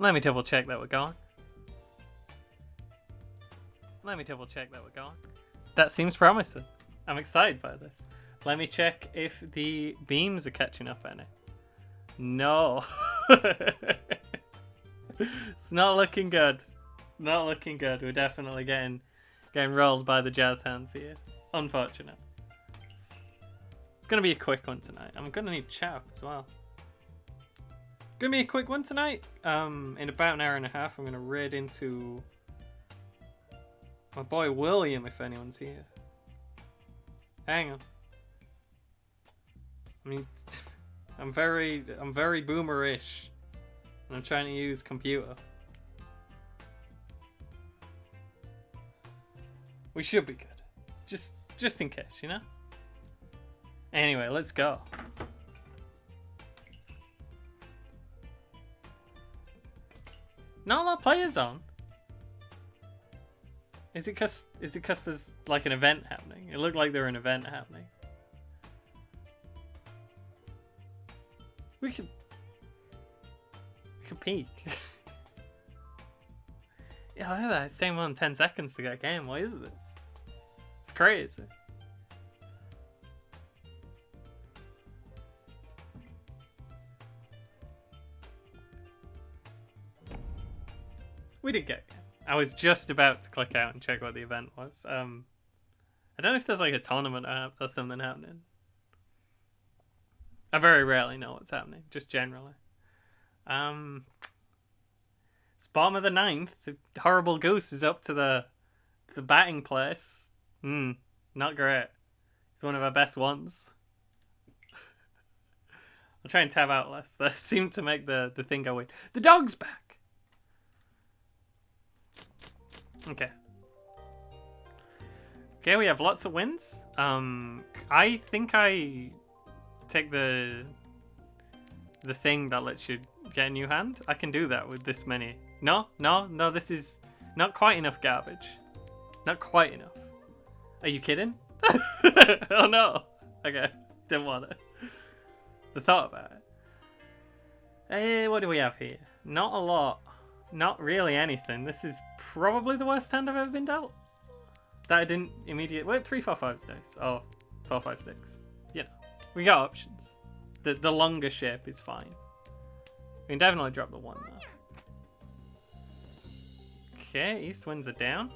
Let me double check that we're going. Let me double check that we're going. That seems promising. I'm excited by this. Let me check if the beams are catching up any. No. It's not looking good. Not looking good. We're definitely getting rolled by the jazz hands here. Unfortunate. It's going to be a quick one tonight. I'm going to need chap as well. Gonna be a quick one tonight. In about an hour and a half, I'm gonna raid into my boy William if anyone's here. Hang on. I mean, I'm very boomerish, and I'm trying to use computer. We should be good, just in case, you know. Anyway, let's go. Not a lot of players on. Is it cause there's like an event happening? It looked like there was an event happening. We could peek. Yeah, look at that. It's taking more than 10 seconds to get a game. What is this? It's crazy. We did get it. I was just about to click out and check what the event was. I don't know if there's like a tournament or something happening. I very rarely know what's happening, just generally. It's bottom of the 9th. The Horrible Goose is up to the batting place. Not great. He's one of our best ones. I'll try and tab out less. That seemed to make the thing go in. The dog's back! Okay. Okay, we have lots of wins. I think I take the thing that lets you get a new hand. I can do that with this many. No, this is not quite enough garbage. Not quite enough. Are you kidding? Oh no. Okay, didn't want it. The thought about it. What do we have here? Not a lot. Not really anything. This is probably the worst hand I've ever been dealt. That I didn't immediately... Wait, 3, 4, 5's dice. Oh, 4, 5, 6. You know, we got options. The longer shape is fine. We can definitely drop the 1 though. Okay, east winds are down.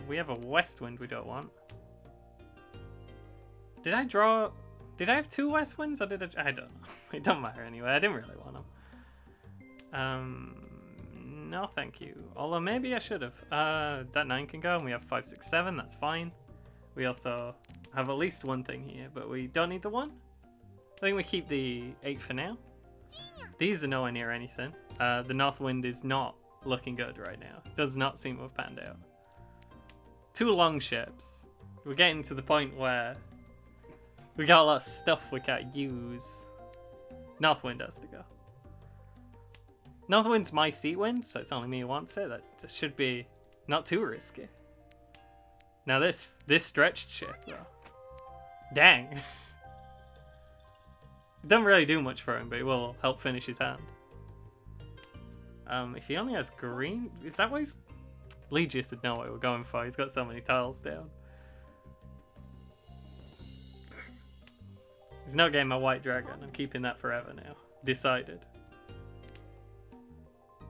We have a west wind we don't want. Did I draw... Did I have 2 west winds or did I don't know. It don't matter anyway. I didn't really want them. No, thank you. Although maybe I should have. That 9 can go, and we have 5, 6, 7. That's fine. We also have at least 1 thing here, but we don't need the 1. I think we keep the 8 for now. These are nowhere near anything. The north wind is not looking good right now. Does not seem to have panned out. 2 long ships. We're getting to the point where we got a lot of stuff we can't use. North wind has to go. North wind's my seat wind, so it's only me who wants it. That should be not too risky. Now this stretched ship though. Dang. Doesn't really do much for him, but it will help finish his hand. If he only has green, is that what he's... Lee just didn't know what we were going for. He's got so many tiles down. He's not getting my white dragon. I'm keeping that forever now. Decided.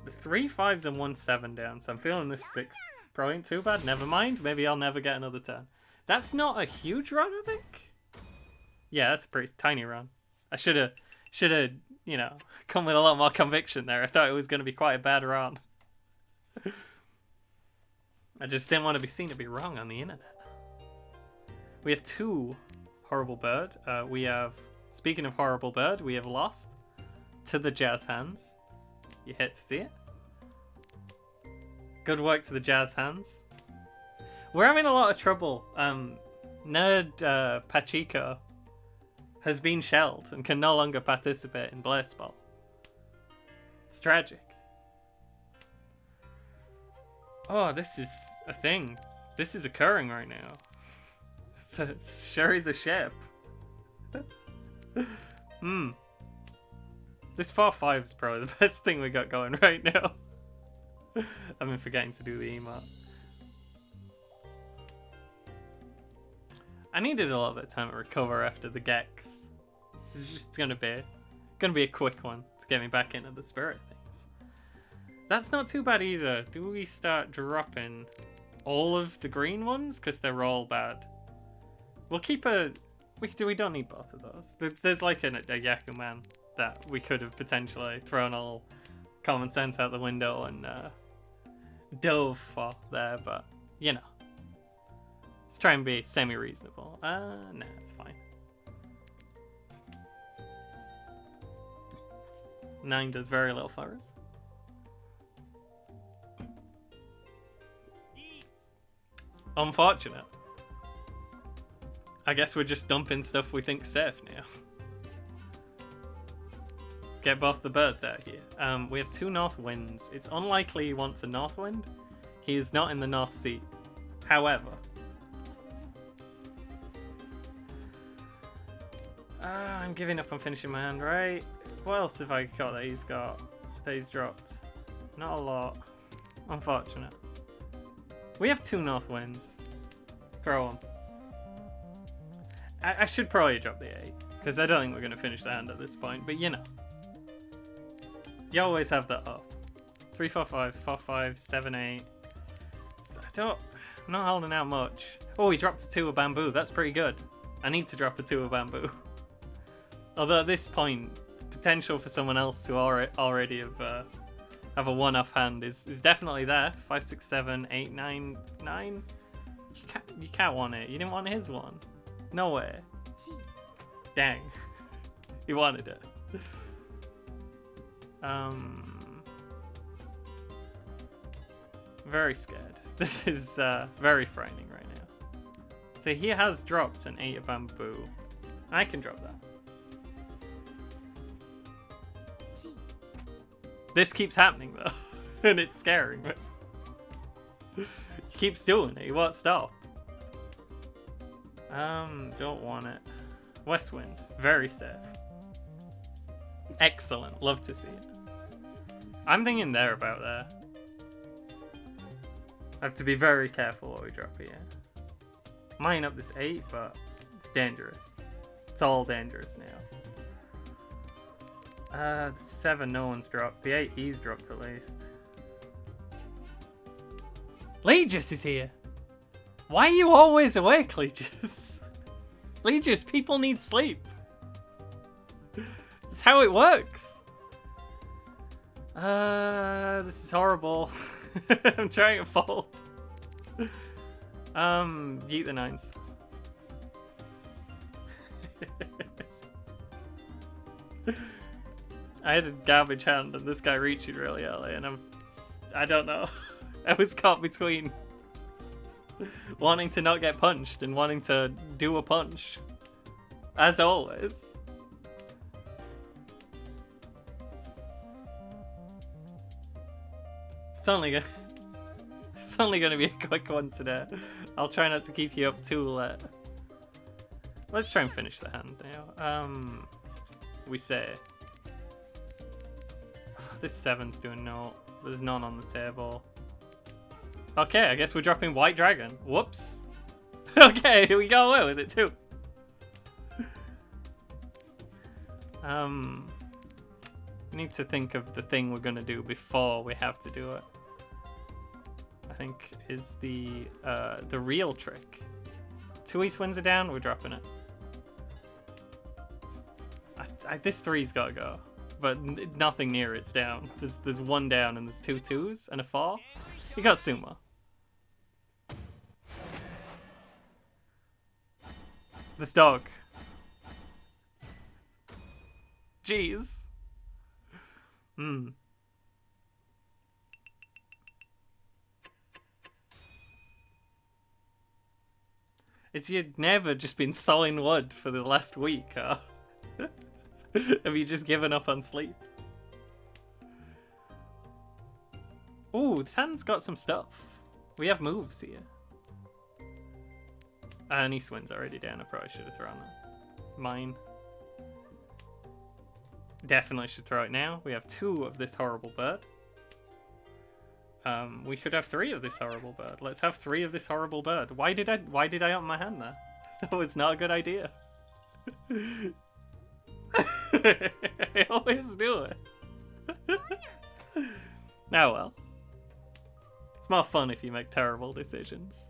The 3 5s and 1 7 down, so I'm feeling this 6 probably ain't too bad. Never mind. Maybe I'll never get another turn. That's not a huge run, I think. Yeah, that's a pretty tiny run. I should have, you know, come with a lot more conviction there. I thought it was going to be quite a bad run. I just didn't want to be seen to be wrong on the internet. We have 2 Horrible Bird. We have, speaking of Horrible Bird, we have lost to the Jazz Hands. You hate to see it. Good work to the Jazz Hands. We're having a lot of trouble. Nerd Pachico has been shelled and can no longer participate in Blaze Ball. It's tragic. Oh, this is a thing. This is occurring right now. Sure is a ship. This 4-5 is probably the best thing we got going right now. I've been forgetting to do the emote. I needed a little bit of time to recover after the Gex. This is just gonna be a quick one to get me back into the spirit things. That's not too bad either. Do we start dropping all of the green ones? Because they're all bad. We'll keep a... We don't need both of those. There's like a Yaku Man that we could have potentially thrown all common sense out the window and dove for there, but you know. Let's try and be semi-reasonable. Nah, it's fine. 9 does very little for us. Unfortunate. I guess we're just dumping stuff we think's safe now. Get both the birds out here. We have 2 north winds. It's unlikely he wants a north wind. He is not in the North Sea. However... I'm giving up on finishing my hand, right? What else have I got that he's got? That he's dropped? Not a lot. Unfortunate. We have 2 north winds. Throw them. I should probably drop the 8, because I don't think we're going to finish the hand at this point, but you know. You always have that up. 3, 4, 5, 4, 5, 7, 8. I'm not holding out much. Oh, he dropped a 2 of bamboo. That's pretty good. I need to drop a 2 of bamboo. Although at this point, the potential for someone else to already have a one-off hand is definitely there. 5, 6, 7, 8, 9, 9. You can't want it. You didn't want his one. No way. Dang. He wanted it. Very scared. This is very frightening right now. So he has dropped an 8 of bamboo. I can drop that. This keeps happening though, and it's scaring me. He keeps doing it. He won't stop. Don't want it. West wind, very safe. Excellent. Love to see it. I'm thinking there about there. I have to be very careful what we drop here. Mine up this 8, but it's dangerous. It's all dangerous now. The 7 no one's dropped. The 8 he's dropped at least. Legis is here! Why are you always awake, Legis? Legis, people need sleep. That's how it works. This is horrible. I'm trying to fold. Yeet the 9s. I had a garbage hand and this guy reached it really early and I don't know. I was caught between wanting to not get punched and wanting to do a punch. As always. It's only gonna be a quick one today. I'll try not to keep you up too late. Let's try and finish the hand now. We say this 7's doing no. There's none on the table. Okay, I guess we're dropping White Dragon. Whoops. Okay, we got away with it too. We need to think of the thing we're gonna do before we have to do it. I think is the real trick. 2 east winds are down, we're dropping it. This 3's gotta go, but nothing near it's down. There's 1 down and there's 2 2s and a 4. You got Sumo. This dog. Jeez. It's you've never just been sawing wood for the last week, huh? Have you just given up on sleep? Ooh, Tan's got some stuff. We have moves here. And East Wind's already down. I probably should have thrown it. Mine. Definitely should throw it now. We have 2 of this horrible bird. We should have 3 of this horrible bird. Let's have 3 of this horrible bird. Why did I open my hand there? That was not a good idea. I always do it. Oh well. It's more fun if you make terrible decisions.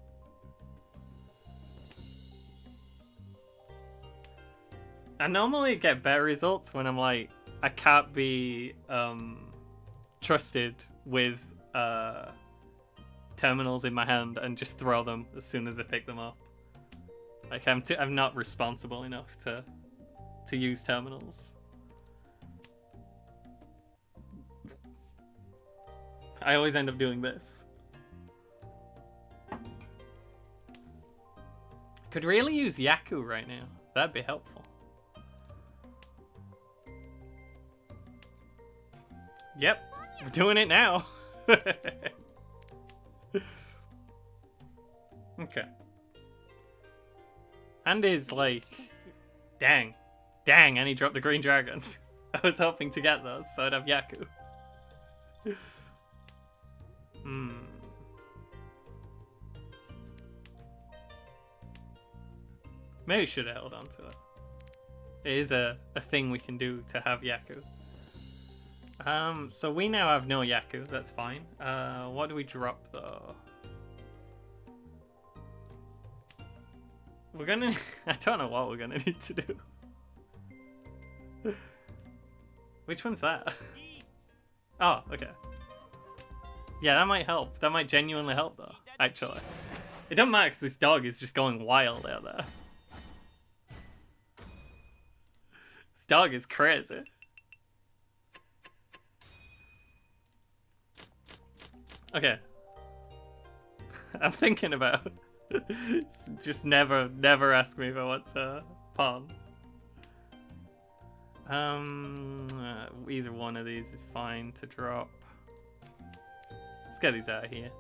I normally get better results when I'm like, I can't be trusted with terminals in my hand and just throw them as soon as I pick them up. Like I'm not responsible enough to use terminals. I always end up doing this. Could really use Yaku right now. That'd be helpful. Yep, we're doing it now. Okay. And is like, dang, and he dropped the green dragon. I was hoping to get those, so I'd have Yaku. Maybe should have held on to it. It is a thing we can do to have Yaku. So we now have no Yaku, that's fine. What do we drop though? We're gonna... I don't know what we're gonna need to do. Which one's that? Oh, okay. Yeah, that might help. That might genuinely help though, actually. It doesn't matter because this dog is just going wild out there. This dog is crazy. Okay. I'm thinking about just never ask me if I want to pawn. Either one of these is fine to drop. Let's get these out of here.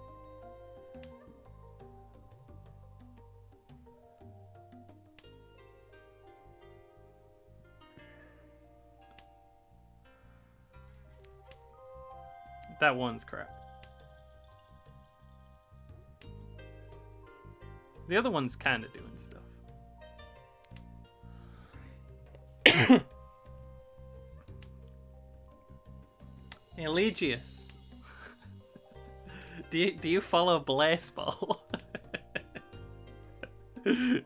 That one's crap. The other one's kind of doing stuff. Elegius. Do you follow Baseball?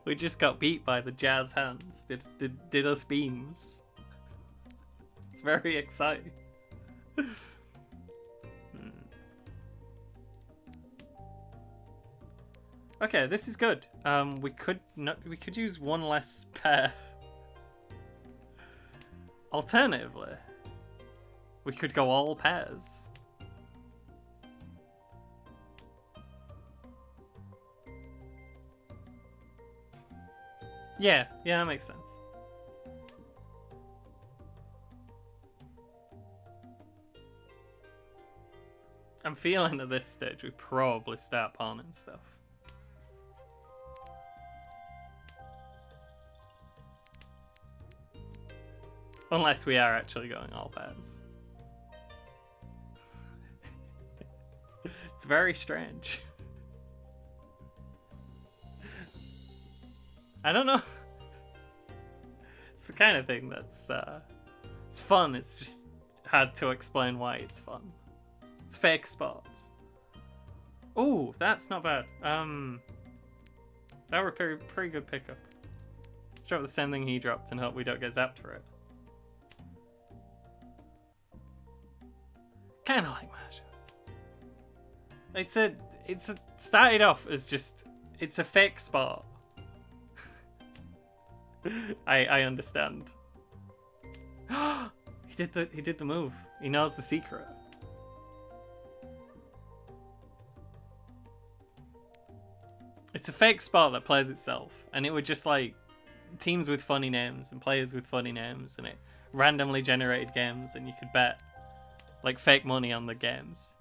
We just got beat by the Jazz hands. Did us beams. It's very exciting. Okay, this is good. We could use one less pair. Alternatively, we could go all pairs. Yeah, that makes sense. I'm feeling at this stage we probably start pawning stuff. Unless we are actually going all pairs. It's very strange. I don't know. It's the kind of thing that's it's fun. It's just hard to explain why it's fun. It's fake spots. Oh, that's not bad. That were pretty good pickup. Let's drop the same thing he dropped and hope we don't get zapped for it. Kind of like Masha. It's a started off as just it's a fake spot. I understand. He did the move. He knows the secret. It's a fake spot that plays itself, and it would just like teams with funny names and players with funny names, and it randomly generated games, and you could bet like fake money on the games.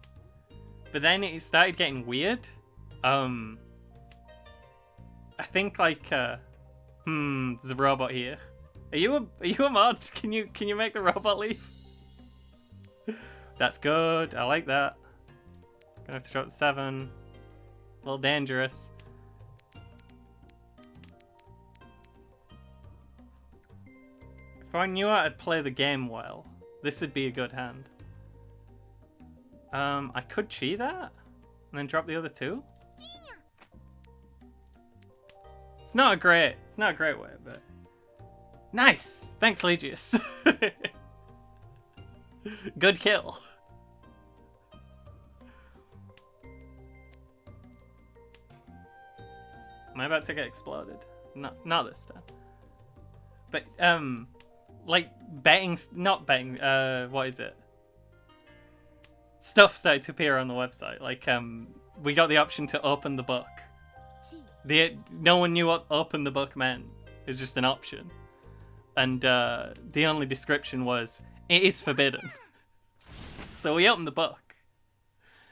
But then it started getting weird. I think like there's a robot here. Are you a mod? Can you make the robot leave? That's good. I like that. Gonna have to drop the 7. A little dangerous. If I knew how to play the game well, this would be a good hand. I could cheat that and then drop the other 2. It's not a great way, but nice. Thanks, Legius. Good kill. Am I about to get exploded? Not this time. But like betting, not betting. What is it? Stuff started to appear on the website. Like we got the option to open the book. No one knew what open the book meant. It was just an option, and the only description was it is forbidden. So we opened the book.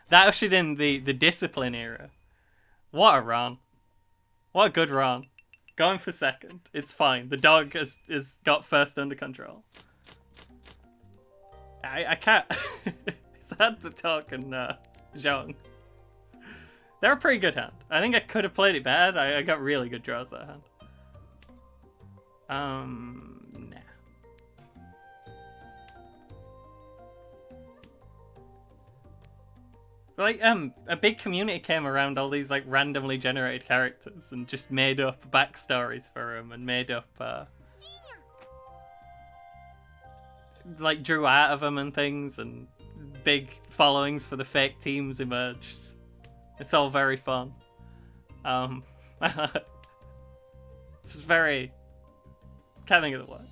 That ushered in the discipline era. What a run! What a good run. Going for second. It's fine. The dog has got first under control. I can't. It's hard to talk and Jong. They're a pretty good hand. I think I could have played it bad. I got really good draws that hand. Nah. Like, a big community came around all these, like, randomly generated characters and just made up backstories for them and made up, like, drew out of them and things, and big followings for the fake teams emerged. It's all very fun. It's very... Can't think of the word.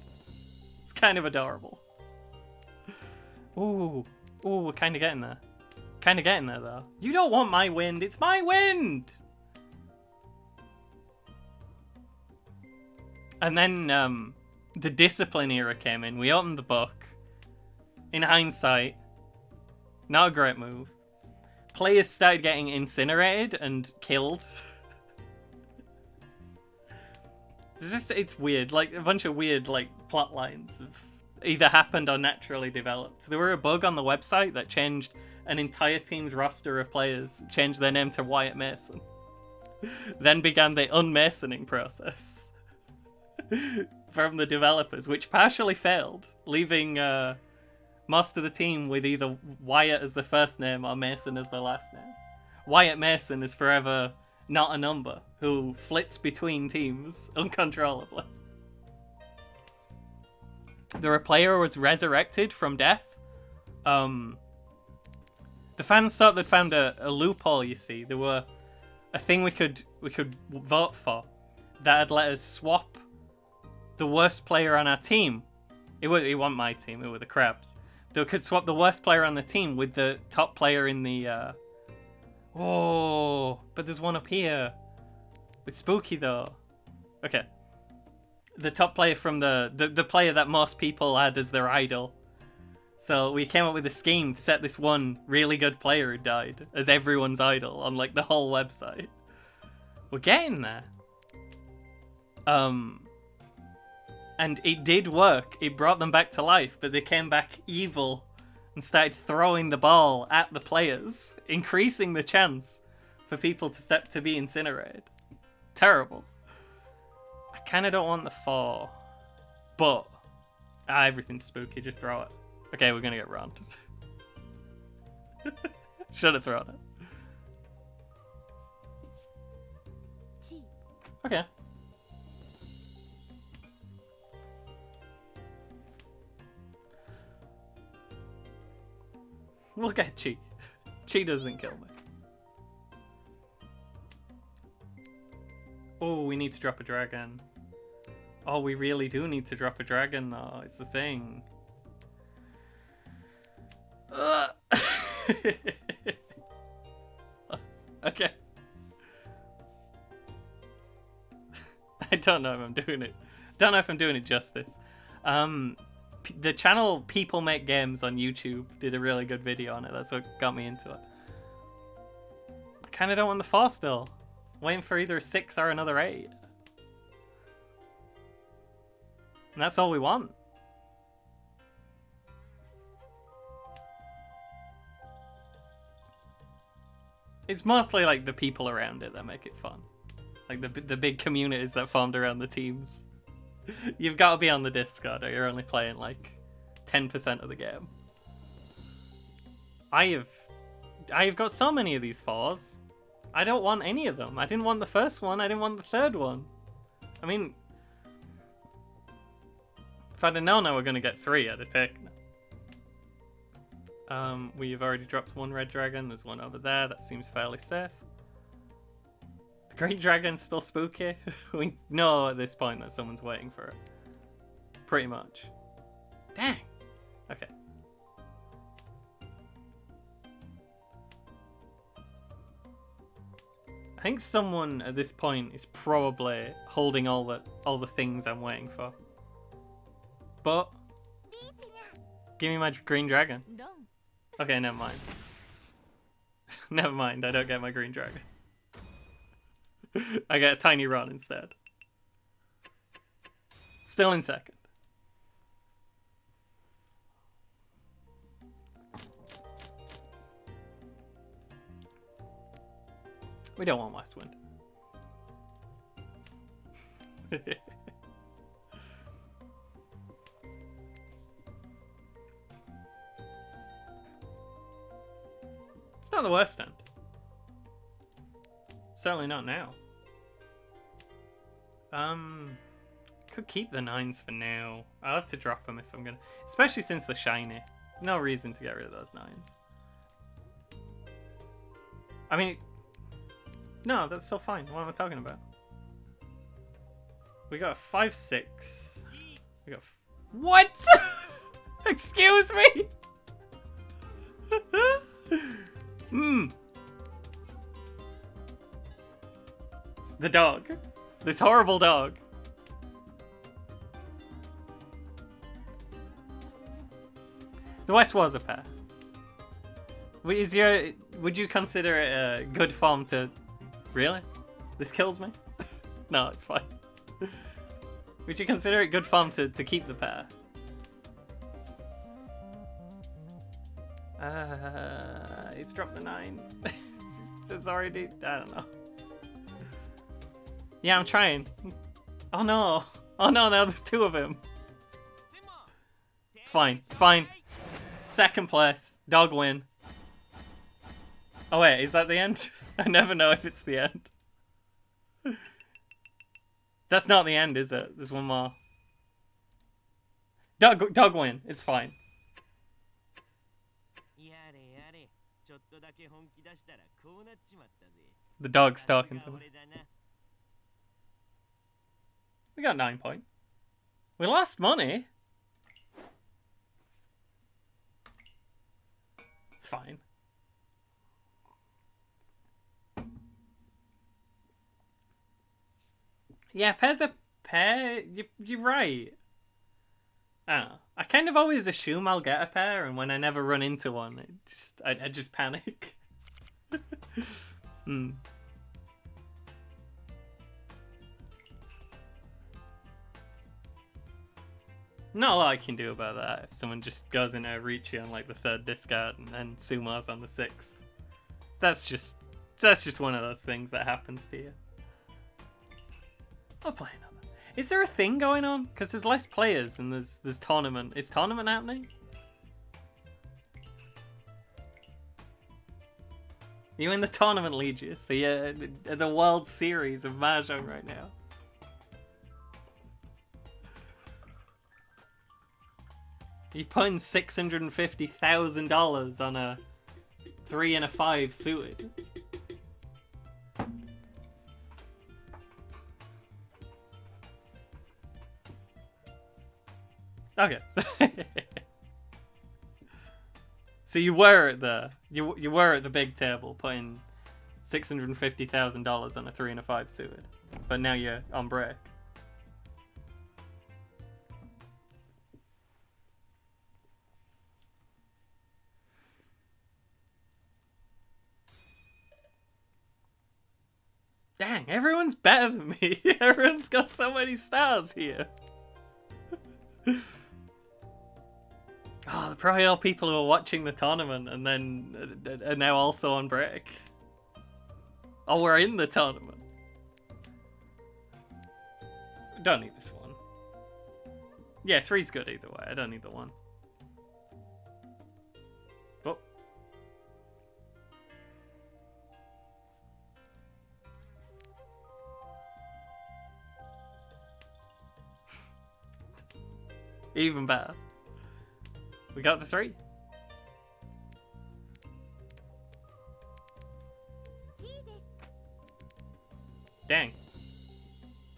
It's kind of adorable. Ooh, we're kind of getting there. Kind of getting there, though. You don't want my wind. It's my wind! And then the discipline era came in. We opened the book. In hindsight, not a great move. Players started getting incinerated and killed. It's weird. Like, a bunch of weird, like, plot lines have either happened or naturally developed. There were a bug on the website that changed an entire team's roster of players, changed their name to Wyatt Mason. Then began the unmasoning process from the developers, which partially failed, leaving most of the team with either Wyatt as the first name or Mason as the last name. Wyatt Mason is forever not a number who flits between teams uncontrollably. The player was resurrected from death. The fans thought they'd found a loophole, you see. There were a thing we could vote for that had let us swap the worst player on our team. It wasn't my team, it were the Crabs. They could swap the worst player on the team with the top player in the... Oh, but there's one up here. It's spooky, though. Okay. The top player from the player that most people had as their idol. So we came up with a scheme to set this one really good player who died as everyone's idol on, like, the whole website. We're getting there. And it did work. It brought them back to life, but they came back evil and started throwing the ball at the players, increasing the chance for people to be incinerated. Terrible. I kind of don't want the 4, but everything's spooky. Just throw it. Okay, we're gonna get round. Should have thrown it. Okay. We'll get Chi. Chi doesn't kill me. Oh, we need to drop a dragon. Oh, we really do need to drop a dragon, though. It's the thing. Okay. I don't know if I'm doing it. Don't know if I'm doing it justice. The channel People Make Games on YouTube did a really good video on it. That's what got me into it. I kind of don't want the 4 still. Waiting for either a 6 or another 8. And that's all we want. It's mostly like the people around it that make it fun. Like the big communities that formed around the teams. You've got to be on the Discord or you're only playing like 10% of the game. I've got so many of these 4s. I don't want any of them. I didn't want the first one. I didn't want the third one. I mean, if I'd have known I were going to get 3, I'd have taken it. We've already dropped 1 red dragon. There's 1 over there. That seems fairly safe. The green dragon's still spooky. We know at this point that someone's waiting for it. Pretty much. Dang. Okay. I think someone at this point is probably holding all the things I'm waiting for. But give me my green dragon. Okay, never mind. Never mind, I don't get my green dragon. I get a tiny Ron instead. Still in second. We don't want Westwind. It's not the worst end. Certainly not now. Could keep the 9s for now. I'll have to drop them if I'm gonna... Especially since they're shiny. No reason to get rid of those 9s. I mean... No, that's still fine. What am I talking about? We got a 5-6. We got... What?! Excuse me?! The dog. This horrible dog. The West was a pair. Would you consider it a good form to... Really? This kills me? No, it's fine. Would you consider it good form to keep the pair? He's dropped the 9. It's already... I don't know. Yeah, I'm trying. Oh no. Oh no, now there's 2 of him. It's fine. It's fine. Second place. Dog win. Oh wait, is that the end? I never know if it's the end. That's not the end, is it? There's 1 more. Dog win. It's fine. The dog's talking to me. We got 9 points. We lost money. It's fine. Yeah, pair's a pair. You're right. I don't know. I kind of always assume I'll get a pair, and when I never run into one, I just panic. Not a lot I can do about that if someone just goes in a Ricci on like the 3rd discard and then Suma's on the 6th. That's just one of those things that happens to you. I'll play another. Is there a thing going on? Because there's less players and there's tournament. Is tournament happening? You in the tournament, Legis? So you're the World Series of Mahjong right now. You putting $650,000 on a 3 and a 5 suited. Okay. So you were at the big table putting $650,000 on a 3 and a 5 suited, but now you're on break. Dang, everyone's better than me. Everyone's got so many stars here. Oh, the probably all people who are watching the tournament and then are now also on break. Oh, we're in the tournament. Don't need this one. Yeah, 3's good either way. I don't need the 1. Oh. Even better. We got the 3. Dang.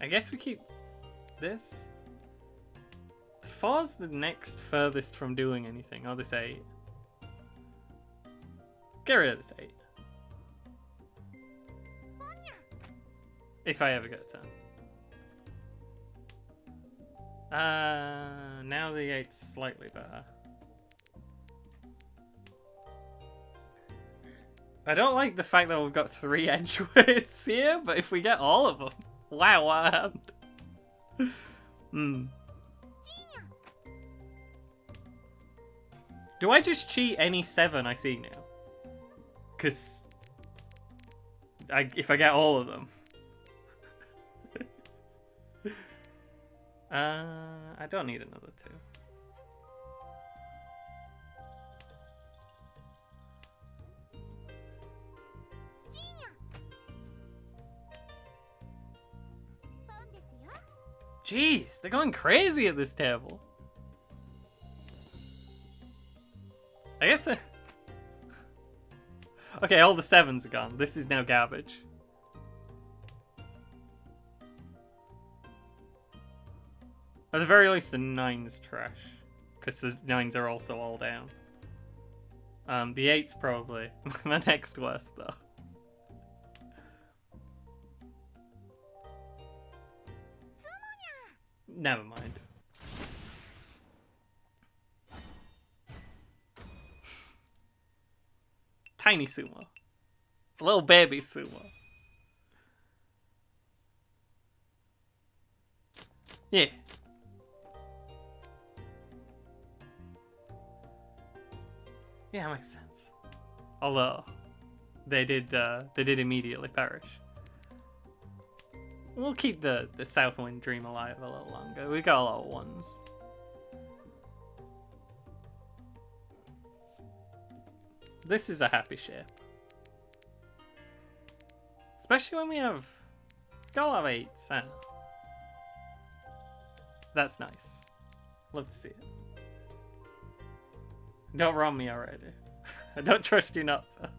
I guess we keep this. 4's the next furthest from doing anything. Oh, this 8. Get rid of this 8. If I ever get a turn. Now the 8's slightly better. I don't like the fact that we've got 3 edge weights here, but if we get all of them, wow, what happened? Do I just cheat any 7 I see now? Because if I get all of them. I don't need another 2. Jeez, they're going crazy at this table. I guess. Okay, all the 7s are gone. This is now garbage. At the very least, the 9's trash. Because the 9s are also all down. The 8's probably my next worst, though. Never mind. Tiny sumo. Little baby sumo. Yeah. Yeah, makes sense. Although they did immediately perish. We'll keep the Southwind dream alive a little longer. We got a lot of 1s. This is a happy shape. Especially when we have got a lot of 8s. I don't know. That's nice. Love to see it. Don't wrong me already. I don't trust you not to.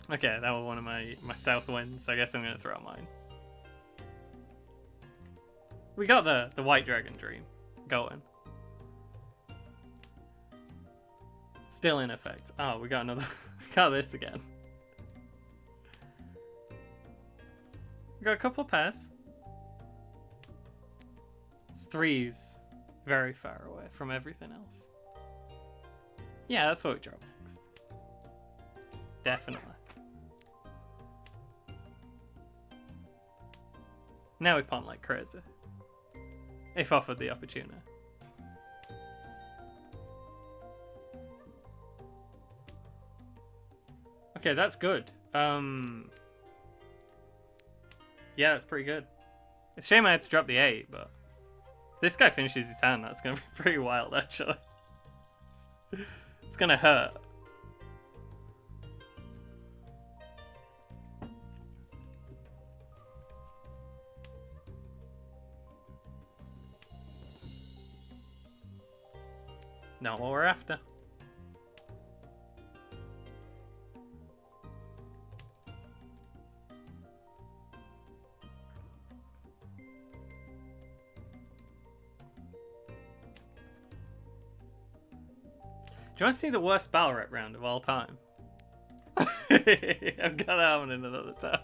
Okay, that was one of my south winds. I guess I'm gonna throw out mine. We got the white dragon dream going. Still in effect. Oh, we got another. We got this again. We got a couple of pairs. It's 3's very far away from everything else. Yeah, that's what we draw next. Definitely. Now we punt like crazy. If offered the opportunity. Okay, that's good. Yeah, that's pretty good. It's a shame I had to drop the 8, but if this guy finishes his hand, that's gonna be pretty wild actually. It's gonna hurt. Not what we're after. Do you want to see the worst battle rep round of all time? I've got that one in another tab.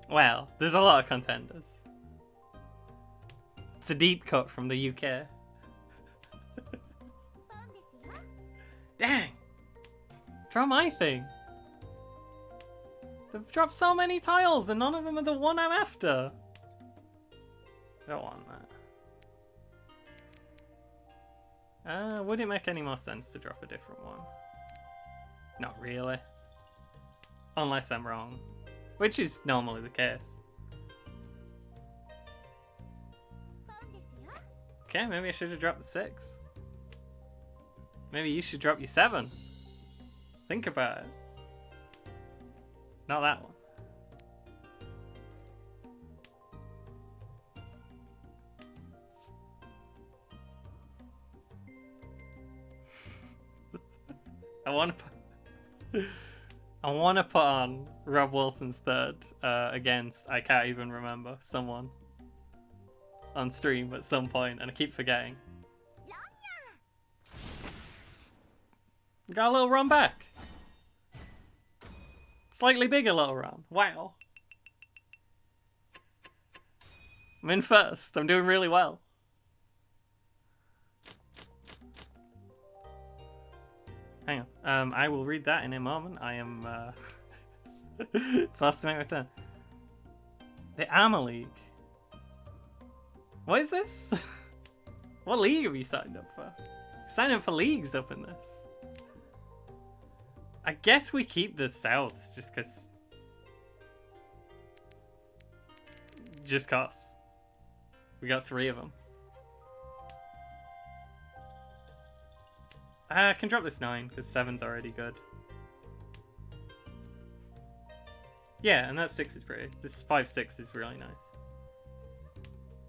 Well, there's a lot of contenders. It's a deep cut from the UK. Dang! Draw my thing. They've dropped so many tiles and none of them are the one I'm after. I don't want that. Would it make any more sense to drop a different one? Not really. Unless I'm wrong. Which is normally the case. Okay, maybe I should have dropped the 6. Maybe you should drop your 7. Think about it. Not that one. I want to put on Rob Wilson's 3rd against, I can't even remember, someone on stream at some point, and I keep forgetting. Got a little run back. Slightly bigger little run. Wow. I'm in 1st. I'm doing really well. Hang on. I will read that in a moment. I am fast to make my turn. The Armor League. What is this? What league have you signed up for? Sign up for leagues up in this. I guess we keep the Souths just cause. Just cause. We got 3 of them. I can drop this 9 because 7's already good. Yeah, and that 6 is pretty. This 5-6 is really nice.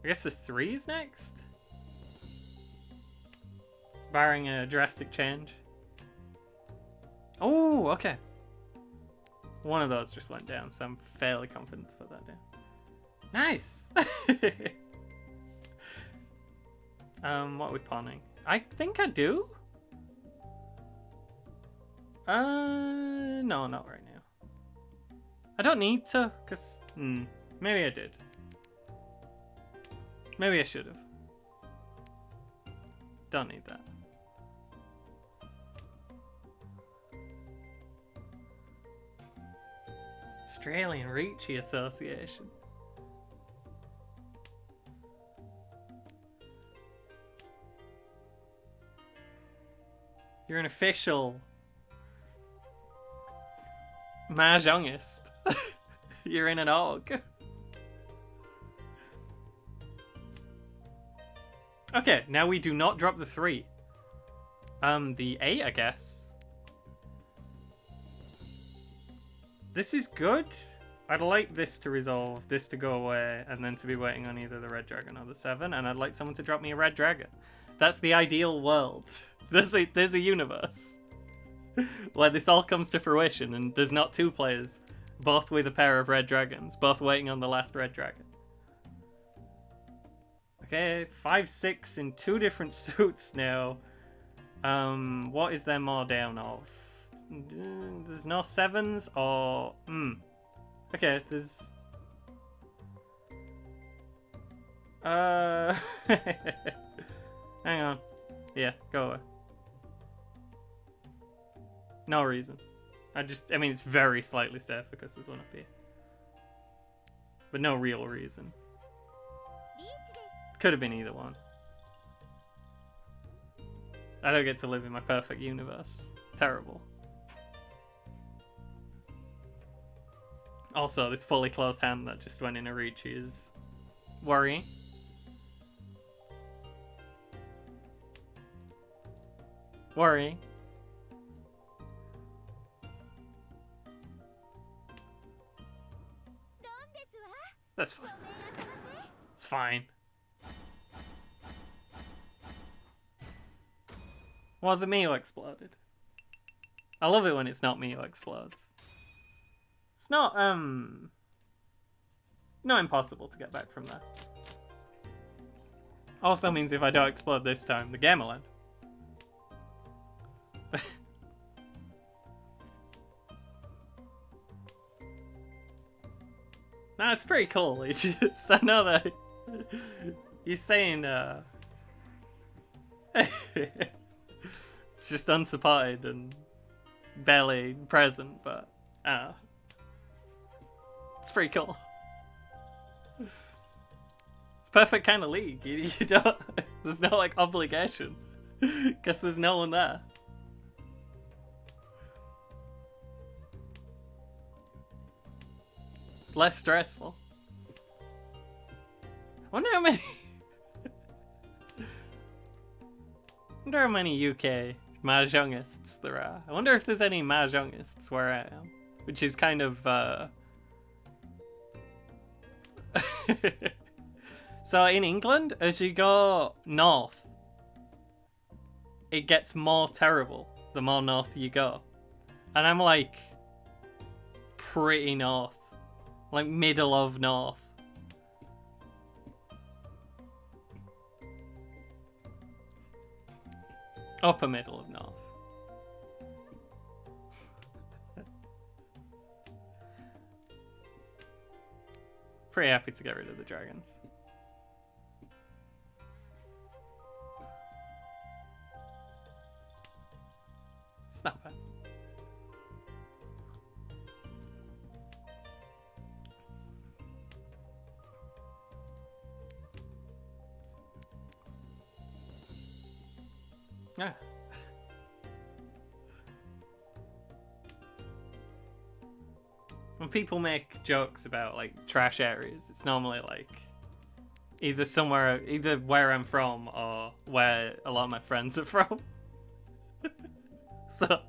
I guess the 3 is next? Barring a drastic change. Oh, okay. One of those just went down, so I'm fairly confident to put that down. Nice! What are we pawning? I think I do? No, not right now. I don't need to, because, maybe I did. Maybe I should have. Don't need that. Australian Ricci Association. You're an official Mahjongist. You're in an org. Okay, now we do not drop the 3. The 8, I guess. This is good. I'd like this to resolve, this to go away, and then to be waiting on either the red dragon or the 7, and I'd like someone to drop me a red dragon. That's the ideal world. There's a universe where this all comes to fruition, and there's not 2 players, both with a pair of red dragons, both waiting on the last red dragon. Okay, 5-6 in 2 different suits now. What is there more down of? There's no 7s or... Okay, there's... Hang on. Yeah, go away. No reason. I mean, it's very slightly safe because there's one up here. But no real reason. Could have been either one. I don't get to live in my perfect universe. Terrible. Also, this fully closed hand that just went in a reach is worrying. Worrying. That's fine. It's fine. Was it me who exploded? I love it when it's not me who explodes. It's not impossible to get back from that. Also means if I don't explode this time, the game will end. Nah, it's pretty cool. It's just, I know that you're saying it's just unsupported and barely present, but it's pretty cool. It's perfect kind of league. You don't. There's no like obligation. Guess there's no one there. Less stressful. I wonder how many... wonder how many UK Mahjongists there are. I wonder if there's any Mahjongists where I am. Which is kind of, So in England, as you go north, it gets more terrible the more north you go. And I'm like pretty north. Like middle of north. Upper middle of north. Pretty happy to get rid of the dragons. It's not bad. Yeah. When people make jokes about like trash areas, it's normally like either where I'm from or where a lot of my friends are from. So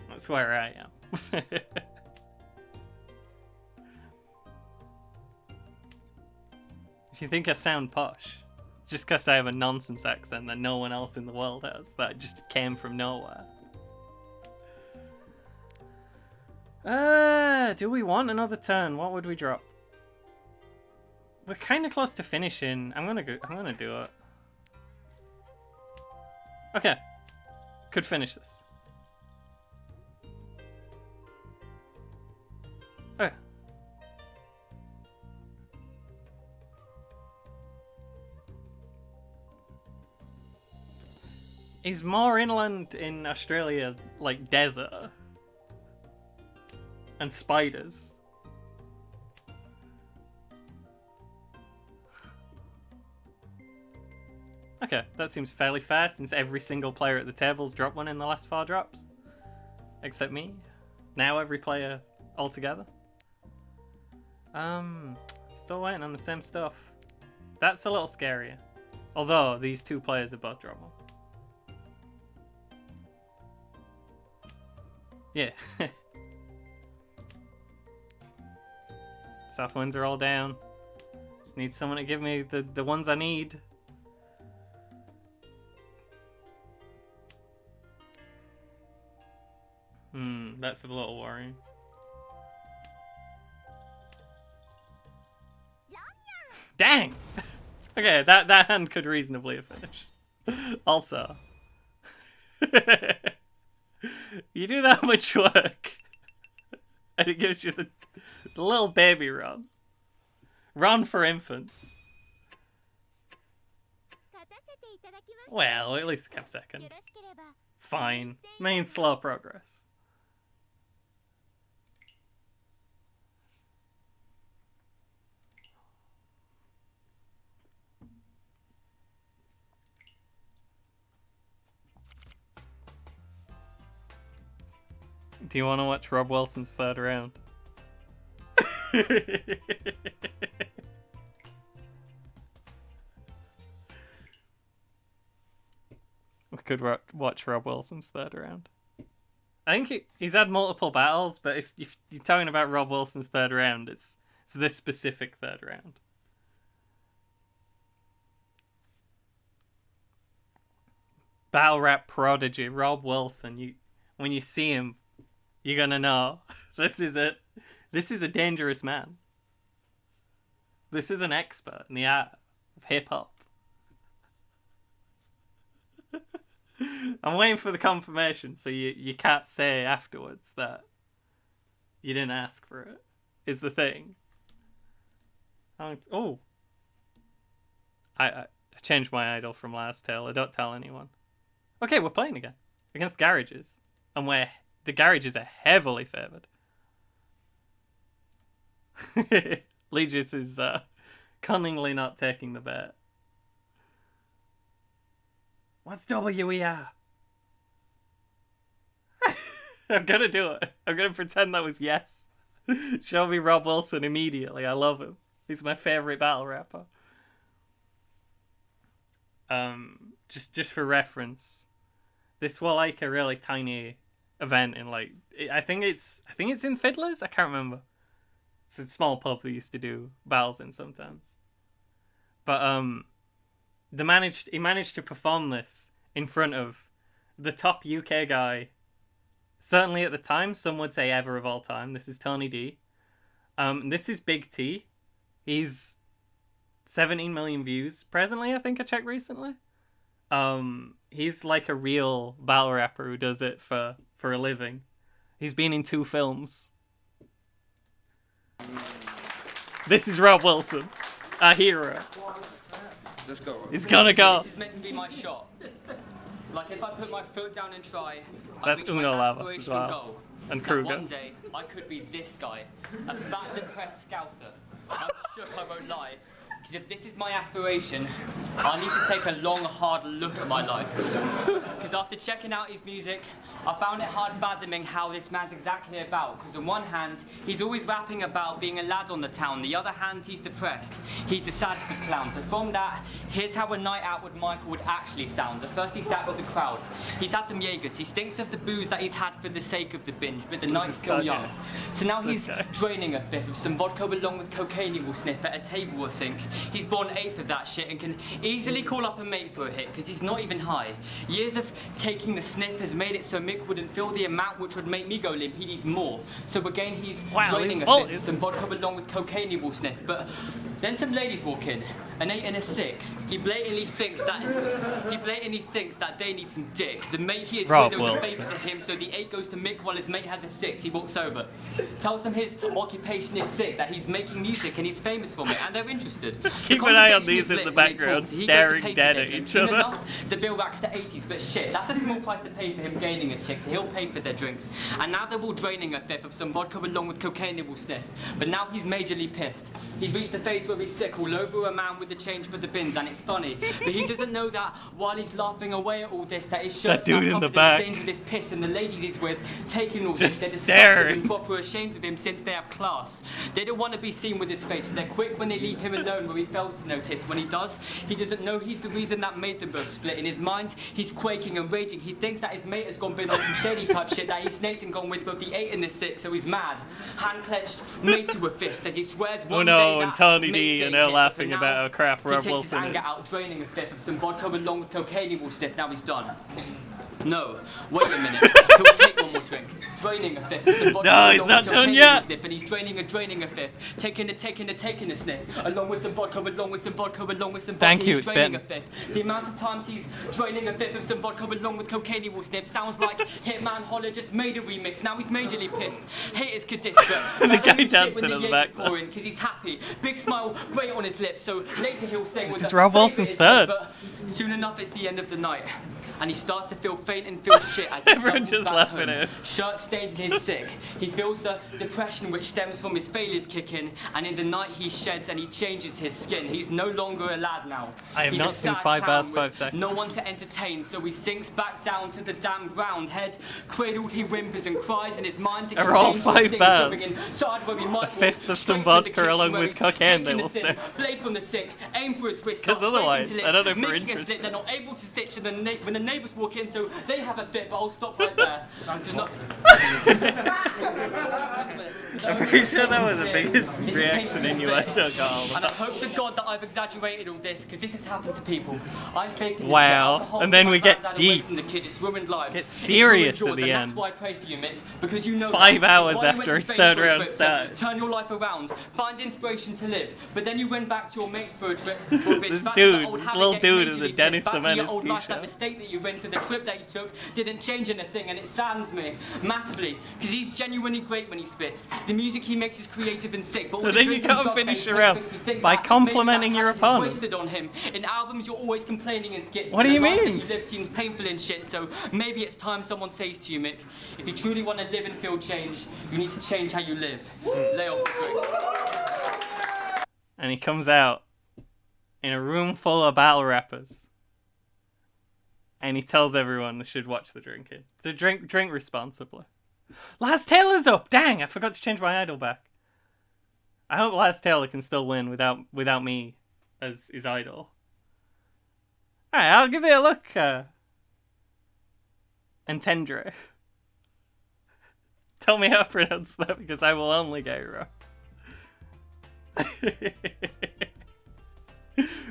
that's where I am. If you think I sound posh, it's just because I have a nonsense accent that no one else in the world has, that just came from nowhere. Do we want another turn? What would we drop? We're kind of close to finishing. I'm gonna do it. Okay. Could finish this. Okay. Is more inland in Australia like desert and spiders? Okay, that seems fairly fair since every single player at the table's dropped one in the last 4 drops. Except me. Now every player altogether. Still waiting on the same stuff. That's a little scarier. Although these 2 players have both dropped one. Yeah. South winds are all down. Just need someone to give me the ones I need. That's a little worrying. Dang! Okay, that hand could reasonably have finished. Also. You do that much work, and it gives you the little baby run. Run for infants. Well, at least it kept second. It's fine. Means slow progress. Do you want to watch Rob Wilson's third round? We could watch Rob Wilson's third round. I think he's had multiple battles, but if you're talking about Rob Wilson's third round, it's this specific third round. Battle rap prodigy Rob Wilson. When you see him, you're gonna know this is it. This is a dangerous man. This is an expert in the art of hip hop. I'm waiting for the confirmation, so you can't say afterwards that you didn't ask for it. Is the thing. Oh, I changed my idol from last tale. I don't tell anyone. Okay, we're playing again against garages, and the garages are heavily favoured. Legis is cunningly not taking the bait. What's WER? I'm gonna do it. I'm gonna pretend that was yes. Show me Rob Wilson immediately. I love him. He's my favorite battle rapper. Just for reference, this was like a really tiny event in like I think it's in Fiddlers. I can't remember. It's a small pub they used to do battles in sometimes. But he managed to perform this in front of the top UK guy. Certainly at the time, some would say ever of all time. This is Tony D. This is Big T. He's 17 million views presently, I think I checked recently. He's like a real battle rapper who does it for a living. He's been in 2 films. This is Rob Wilson, a hero. Let's go. He's gonna go. This is meant to be my shot. Like if I put my foot down and try, That's I reach Uno my Lavas as aspirational well. goal. And That Kruger. one day I could be this guy, a fat, depressed scouser. I'm shook, I won't lie. Because if this is my aspiration, I need to take a long, hard look at my life. Because after checking out his music, I found it hard fathoming how this man's exactly about. Because on one hand, he's always rapping about being a lad on the town. On the other hand, he's depressed. He's the saddest of clowns. So from that, here's how a night out with Michael would actually sound. At first, he sat with the crowd. He's had some Jaegers. He stinks of the booze that he's had for the sake of the binge, but the night's still young. So now he's draining a fifth of some vodka along with cocaine he will sniff at a table or sink. He's born eighth of that shit and can easily call up a mate for a hit because he's not even high. Years of taking the sniff has made it so Mick wouldn't feel the amount which would make me go limp. He needs more. So again, he's draining a fifth of some vodka along with cocaine he will sniff. But then some ladies walk in, an 8 and a 6. He blatantly thinks that they need some dick. The mate he is with was a favour to him, so the 8 goes to Mick while his mate has a 6. He walks over, tells them his occupation is sick, that he's making music and he's famous from it, and they're interested. Keep an eye on these in the background, staring dead at each other. The bill racks to 80s, but shit, that's a small price to pay for him gaining a chick, so he'll pay for their drinks. And now they're all draining a fifth of some vodka along with cocaine they will sniff. But now he's majorly pissed. He's reached the phase where he's sick all over a man with the change for the bins, and it's funny. But he doesn't know that while he's laughing away at all this, that his shirt's now covered in stains with this piss, and the ladies he's with taking all this, they're disgusted and proper ashamed of him since they have class. They don't want to be seen with his face, so they're quick when they leave him alone where he fails to notice. When he does, he doesn't know he's the reason that made them both split. In his mind, he's quaking and raging. He thinks that his mate has gone been on some shady type shit that he snaked and gone with both the 8 and the 6, so he's mad. Hand clenched, made to a fist as he swears one day that and Tony D and they're laughing about how crap Rob Wilson is. He takes his anger out, draining a fifth of some vodka along with cocaine he will sniff. Now he's done. No, wait a minute. He'll take one more drink. Draining a fifth. Some vodka No, he's not done yet. Sniff, and he's draining a fifth. Taking a sniff. Along with some vodka, along with some vodka, along with some vodka. Thank you, he's draining a fifth. The amount of times he's draining a fifth of some vodka along with cocaine he will sniff sounds like Hitman Holler just made a remix. Now he's majorly pissed. Haters could diss, but the guy dancing in the back because he's happy. Big smile, great on his lips. So later he'll say, "This is Rob Wilson's third." But soon enough, it's the end of the night, and he starts to feel faint and feel shit as he Everyone just back laughing home. at him. Shirt stained and he's sick. He feels the depression which stems from his failures kicking, and in the night he sheds and he changes his skin. He's no longer a lad now. I have He's not a seen sad 5 clown hours, 5 seconds. no one to entertain, so he sinks back down to the damn ground. Head cradled, he whimpers and cries in his mind. They're all 5 bars. A fifth of some vodka along with cocaine they will sniff. Blade from the sick, aim for his wrist. Because otherwise, I don't know if we're making a slit, interested. they're not able to stitch, and when the neighbours walk in, so they have a fit, but I'll stop right there. Just not... I'm pretty sure that was the biggest reaction innuendo got. And I hope to God that I've exaggerated all this, because this has happened to people. I'm faking Wow. this shit. And then we get Away deep. from the kid. It's ruined lives. Get serious It's ruined at the yours, end. And that's why I pray for you, Mick, because you know 5 that. hours That's why you after went to his Spain third for a round trip, started. Turn your life around, find inspiration to live. But then you went back to your mates for a trip. For a bit. This Back dude, to the old this habit little getting dude in the majorly Dennis pissed. the Back to your Menace old life, that t-shirt. mistake that you went to, the trip that you took didn't change anything, and it saddens me massively, because he's genuinely great when he spits. The music he makes is creative and sick, but all So the then you drinking gotta drugs finish and your takes round makes me think by that complimenting maybe your that talent opponent. is wasted on him. In albums, you're always complaining in skits. What but do you the life mean? that you live seems painful and shit. So maybe it's time someone says to you, Mick, if you truly want to live and feel change, you need to change how you live. Lay off the drink. And he comes out in a room full of battle rappers. And he tells everyone they should watch the drinking. To drink responsibly. Last Taylor's up! Dang, I forgot to change my idol back. I hope Last Taylor can still win without me as his idol. Alright, I'll give it a look. Entendre. Tell me how to pronounce that because I will only get it wrong.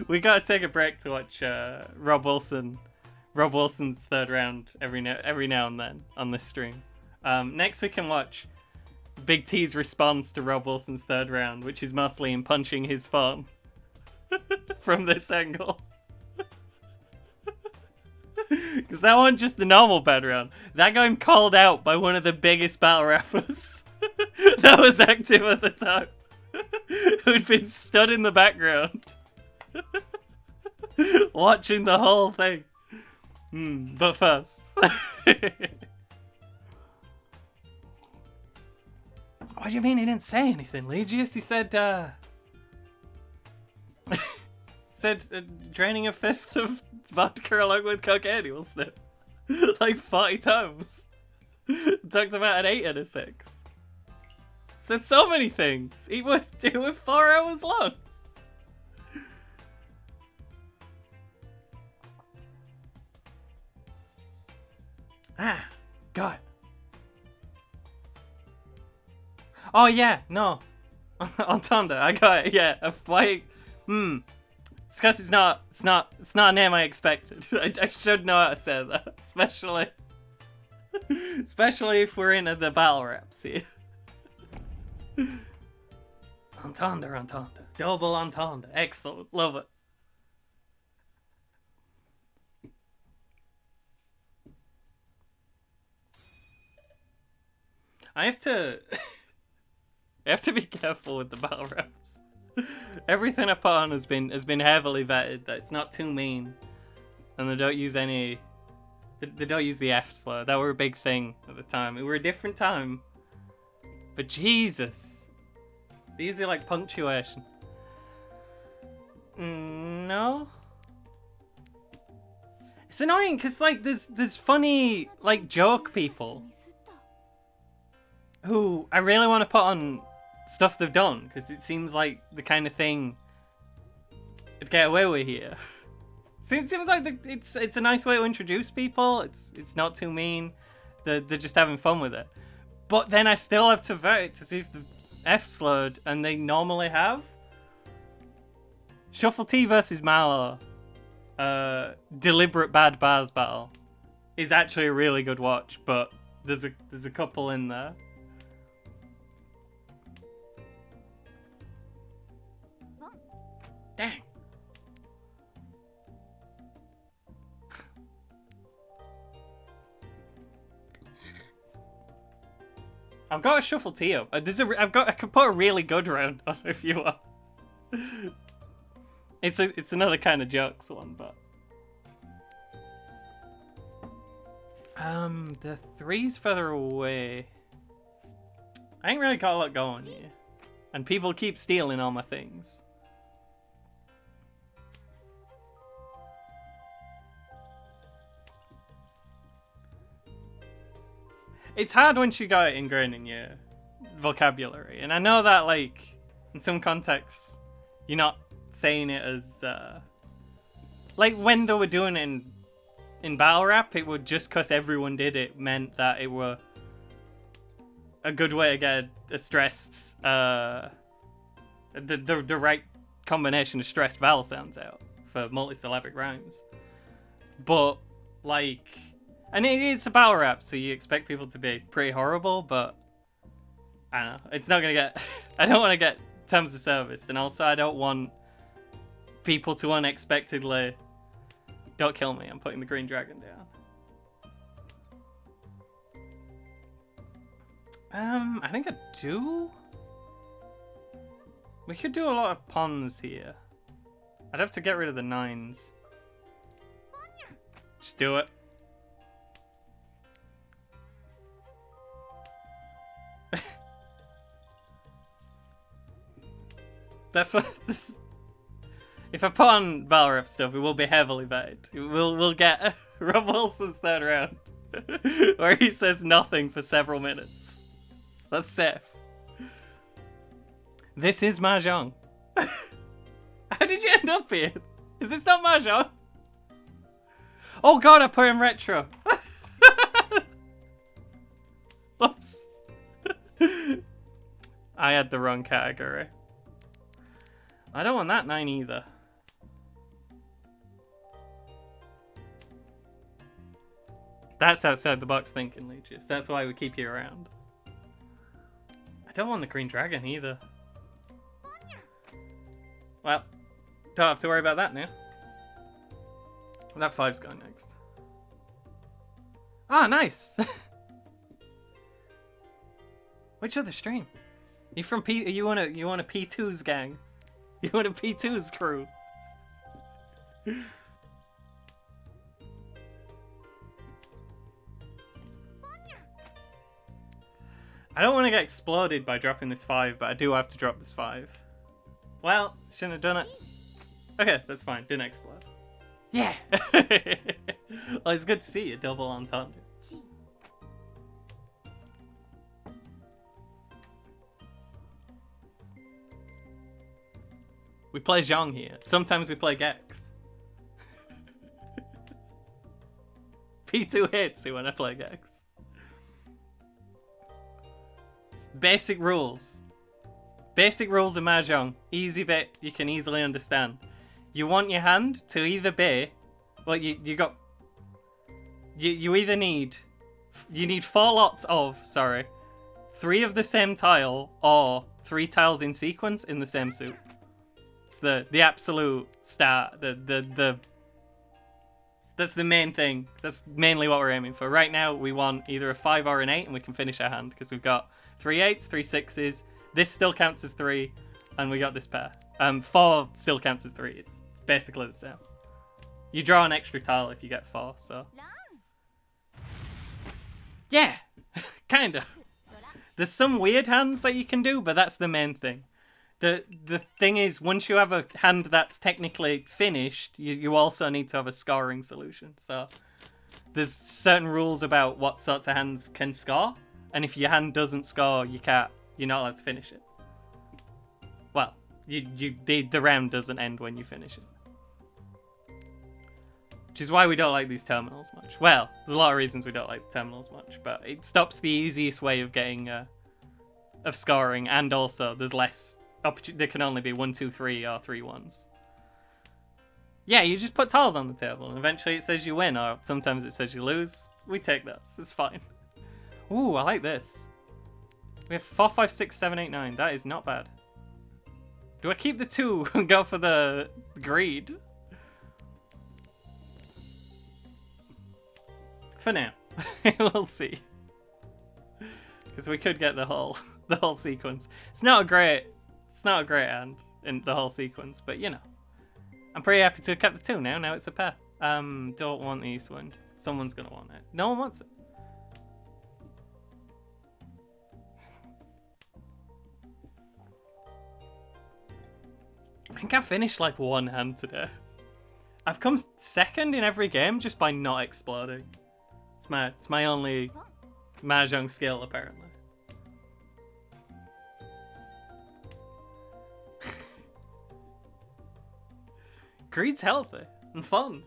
We gotta take a break to watch Rob Wilson's third round every now and then on this stream. Next we can watch Big T's response to Rob Wilson's third round, which is mostly him punching his phone from this angle. Because that wasn't just the normal bad round. That got him called out by one of the biggest battle rappers that was active at the time, who'd been stood in the background watching the whole thing. But first. What do you mean he didn't say anything, Legius? He said, draining a fifth of vodka along with cocaine, he will snip. Like 40 times. Talked about an 8 and a 6. Said so many things. He was doing 4 hours long. God. Oh yeah, no. Entendre, I got it, yeah. Why? It's because it's not a name I expected. I should know how to say that, especially if we're into the battle raps here. Entendre, double entendre, excellent, love it. I have to be careful with the battle raps. Everything I put on has been heavily vetted that it's not too mean, and they don't use the F slur. That were a big thing at the time. It were a different time, but Jesus, these are like punctuation. No, it's annoying because like there's funny like joke people who I really want to put on stuff they've done because it seems like the kind of thing they'd get away with here. Seems like it's a nice way to introduce people. It's not too mean. They're just having fun with it. But then I still have to vet it to see if the F slurred, and they normally have. Shuffle T versus Mallow, deliberate bad bars battle, is actually a really good watch. But there's a couple in there. Dang. I've got a shuffle T up. I could put a really good round on if you want. It's another kind of jokes one, but the 3's further away. I ain't really got a lot going here, and people keep stealing all my things. It's hard once you got it ingrained in your vocabulary, and I know that, like, in some contexts, you're not saying it as, like, when they were doing it in battle rap, it would just because everyone did it meant that it were a good way to get a stressed, the right combination of stressed vowel sounds out for multisyllabic rhymes. But, like... And it is a battle rap, so you expect people to be pretty horrible, but I don't know. It's not gonna get... I don't want to get terms of service, and also I don't want people to unexpectedly... Don't kill me, I'm putting the green dragon down. I think I do? We could do a lot of pawns here. I'd have to get rid of the 9s. Just do it. That's what this... If I put on battle rep stuff, it will be heavily vetted. We'll get Rob Wilson's third round, where he says nothing for several minutes. That's safe. This is Mahjong. How did you end up here? Is this not Mahjong? Oh god, I put in retro. Oops. I had the wrong category. I don't want that 9 either. That's outside the box thinking, Leeches. That's why we keep you around. I don't want the green dragon either. Well, don't have to worry about that now. That 5's going next. Ah, nice! Which other stream? You from P? You want a P2's gang? You want a P2's crew? I don't want to get exploded by dropping this 5, but I do have to drop this 5. Well, shouldn't have done it. Okay, that's fine. Didn't explode. Yeah! Well, it's good to see you. Double entendre. We play Jong here. Sometimes we play Gex. P2 hits when I play Gex. Basic rules. Basic rules of Mahjong. Easy bit you can easily understand. You want your hand to either be... Well, you either need... You need 4 lots of, 3 of the same tile or 3 tiles in sequence in the same suit. It's the absolute start. That's the main thing. That's mainly what we're aiming for. Right now, we want either a 5 or an 8, and we can finish our hand because we've got 3 8s, 3 6s. This still counts as 3, and we got this pair. 4 still counts as 3. It's basically the same. You draw an extra tile if you get 4, so... Yeah! Kinda. There's some weird hands that you can do, but that's the main thing. The thing is, once you have a hand that's technically finished, you also need to have a scoring solution. So there's certain rules about what sorts of hands can score, and if your hand doesn't score, you're not allowed to finish it. Well, the round doesn't end when you finish it. Which is why we don't like these terminals much. Well, there's a lot of reasons we don't like the terminals much, but it stops the easiest way of getting of scoring, and also there's less. There can only be 1, 2, 3, or 3 1s. Yeah, you just put tiles on the table, and eventually it says you win, or sometimes it says you lose. We take those. It's fine. Ooh, I like this. We have 4, 5, 6, 7, 8, 9. That is not bad. Do I keep the 2 and go for the greed? For now. We'll see. Because we could get the whole sequence. It's not a great hand in the whole sequence, but you know. I'm pretty happy to have kept the 2 now. Now it's a pair. Don't want the Eastwind. Someone's gonna want it. No one wants it. I think I finished like 1 hand today. I've come second in every game just by not exploding. It's my only Mahjong skill, apparently. Greed's healthy and fun.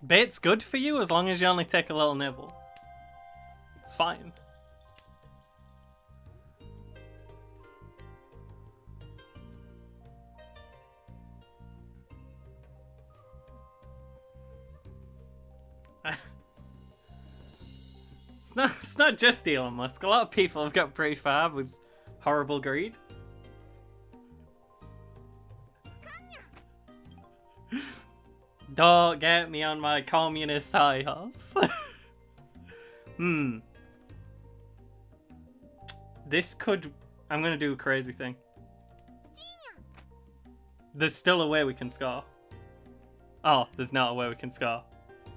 Bait's good for you as long as you only take a little nibble. It's fine. It's not just Elon Musk. A lot of people have got pretty far with horrible greed. Don't get me on my communist high horse. This could... I'm gonna do a crazy thing. There's still a way we can score. Oh, there's not a way we can score.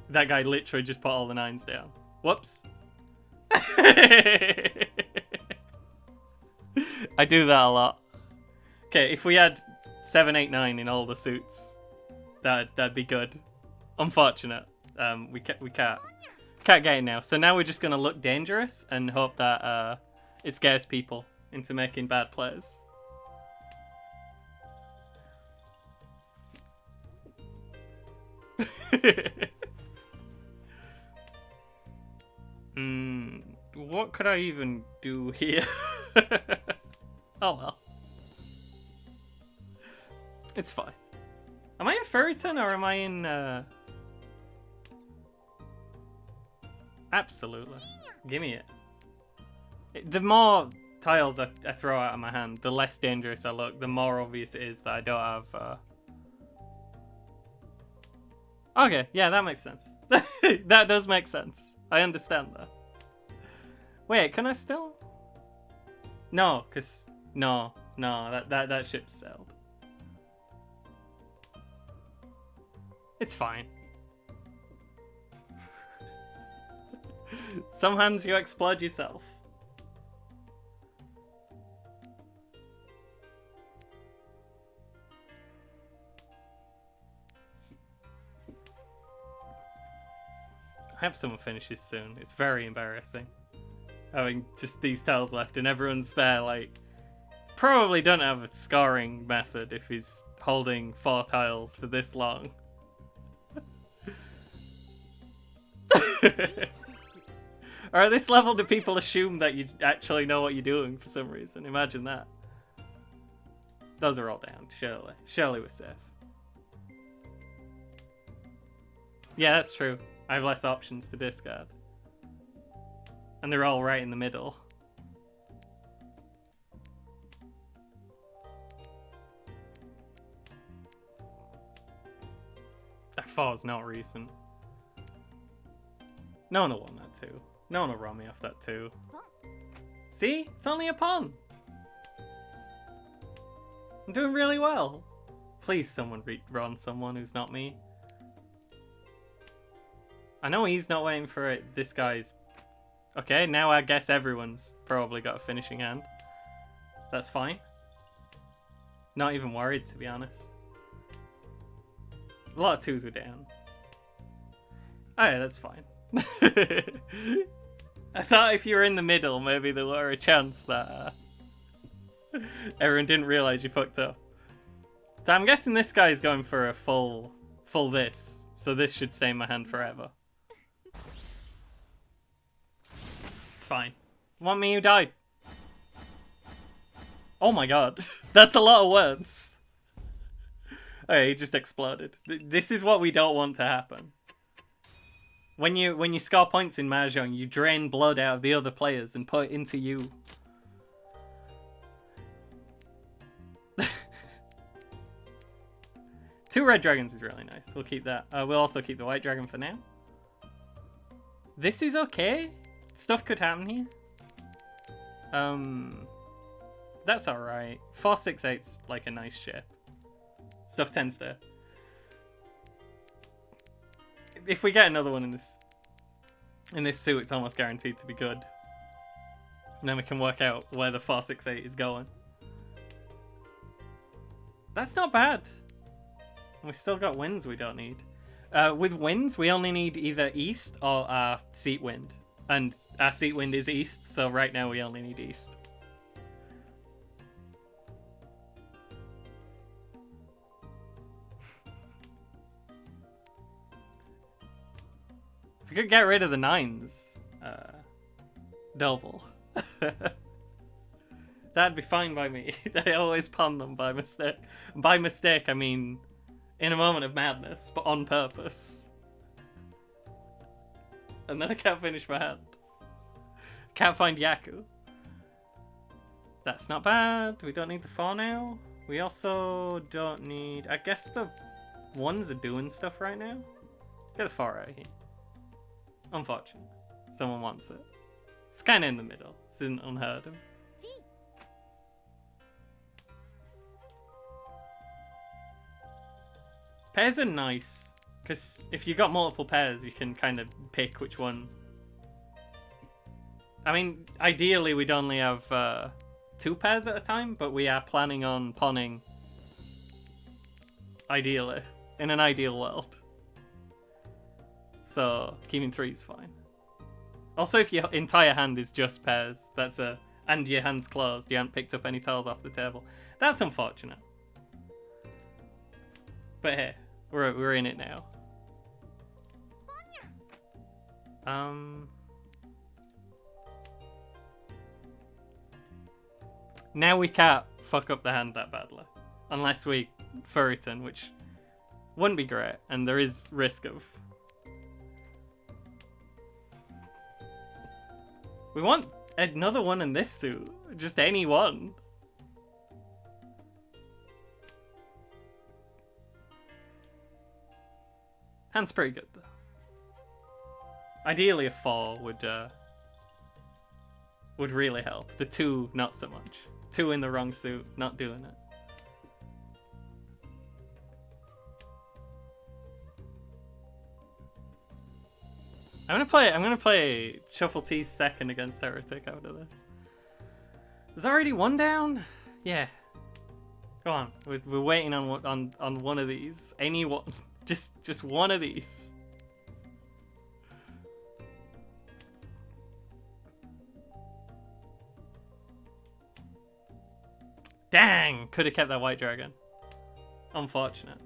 That guy literally just put all the 9s down. Whoops. I do that a lot. Okay, if we had 7, 8, 9 in all the suits, that'd be good. Unfortunate. We can't get it now. So now we're just gonna look dangerous and hope that it scares people into making bad plays. What could I even do here? Oh well. It's fine. Am I in Furryton or am I in Absolutely. Give me it. The more tiles I throw out of my hand, the less dangerous I look, the more obvious it is that I don't have Okay, yeah, that makes sense. That does make sense. I understand that. Wait, can I still? No, cause no, that ship sailed. It's fine. Some hands you explode yourself. I hope someone finishes soon. It's very embarrassing. Having just these tiles left and everyone's there, like, probably don't have a scoring method if he's holding 4 tiles for this long. Or at this level, do people assume that you actually know what you're doing for some reason? Imagine that. Those are all down, surely. Surely we're safe. Yeah, that's true. I have less options to discard. And they're all right in the middle. That 4's not recent. No one will want that 2. No one will run me off that 2. See? It's only a pawn. I'm doing really well. Please someone run someone who's not me. I know he's not waiting for it. This guy's... Okay, now I guess everyone's probably got a finishing hand. That's fine. Not even worried, to be honest. A lot of 2s were down. Oh yeah, that's fine. I thought if you were in the middle, maybe there were a chance that everyone didn't realise you fucked up. So I'm guessing this guy's going for a full this. So this should stay in my hand forever. It's fine. Want me who died? Oh my god. That's a lot of words. Okay, he just exploded. This is what we don't want to happen. When you score points in Mahjong, you drain blood out of the other players and put it into you. 2 red dragons is really nice. We'll keep that. We'll also keep the white dragon for now. This is okay. Stuff could happen here. That's alright. 4, 6, 8's like a nice shape. Stuff tends to... If we get another one in this suit, it's almost guaranteed to be good. And then we can work out where the 4, 6, 8 is going. That's not bad. We still got winds we don't need. With winds, we only need either east or our seat wind. And our seat wind is east, so right now we only need east. If we could get rid of the 9s, double. That'd be fine by me. They always pawn them by mistake. By mistake, I mean in a moment of madness, but on purpose. And then I can't finish my hand. Can't find Yaku. That's not bad. We don't need the 4 now. We also don't need... I guess the 1s are doing stuff right now. Get the 4 out of here. Unfortunate. Someone wants it. It's kind of in the middle. It's unheard of. Pairs are nice, because if you've got multiple pairs, you can kind of pick which one. I mean, ideally we'd only have 2 pairs at a time, but we are planning on pawning. Ideally, in an ideal world. So keeping 3 is fine. Also, if your entire hand is just pairs, and your hand's closed, you haven't picked up any tiles off the table. That's unfortunate. But hey, we're in it now. Now we can't fuck up the hand that badly. Unless we Furriton, which wouldn't be great, and there is risk of. We want another one in this suit. Just any one. Hand's pretty good, though. Ideally, a 4 would really help. The 2, not so much. 2 in the wrong suit, not doing it. I'm gonna play Shuffle T's second against Heretic after this. There's already 1 down? Yeah. Go on. We're waiting on one of these. Any one. Just one of these. Dang! Could have kept that white dragon. Unfortunate.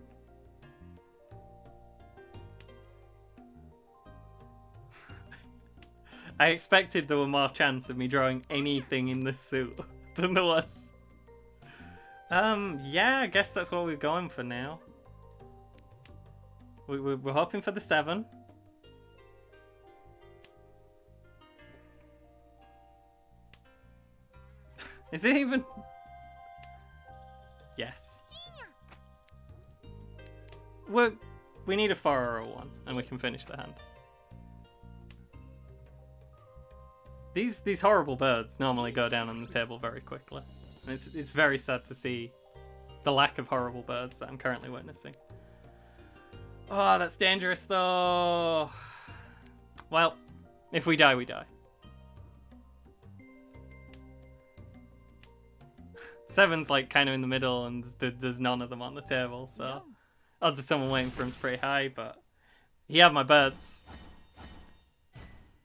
I expected there were more chance of me drawing anything in this suit than there was. Yeah, I guess that's what we're going for now. We're hoping for the 7. Is it even? Yes. We need a 4 or a 1, and we can finish the hand. These horrible birds normally go down on the table very quickly. And it's very sad to see the lack of horrible birds that I'm currently witnessing. Oh, that's dangerous though. Well, if we die, we die. 7's like kind of in the middle, and there's none of them on the table, so odds of someone waiting for him's pretty high, but he had my birds.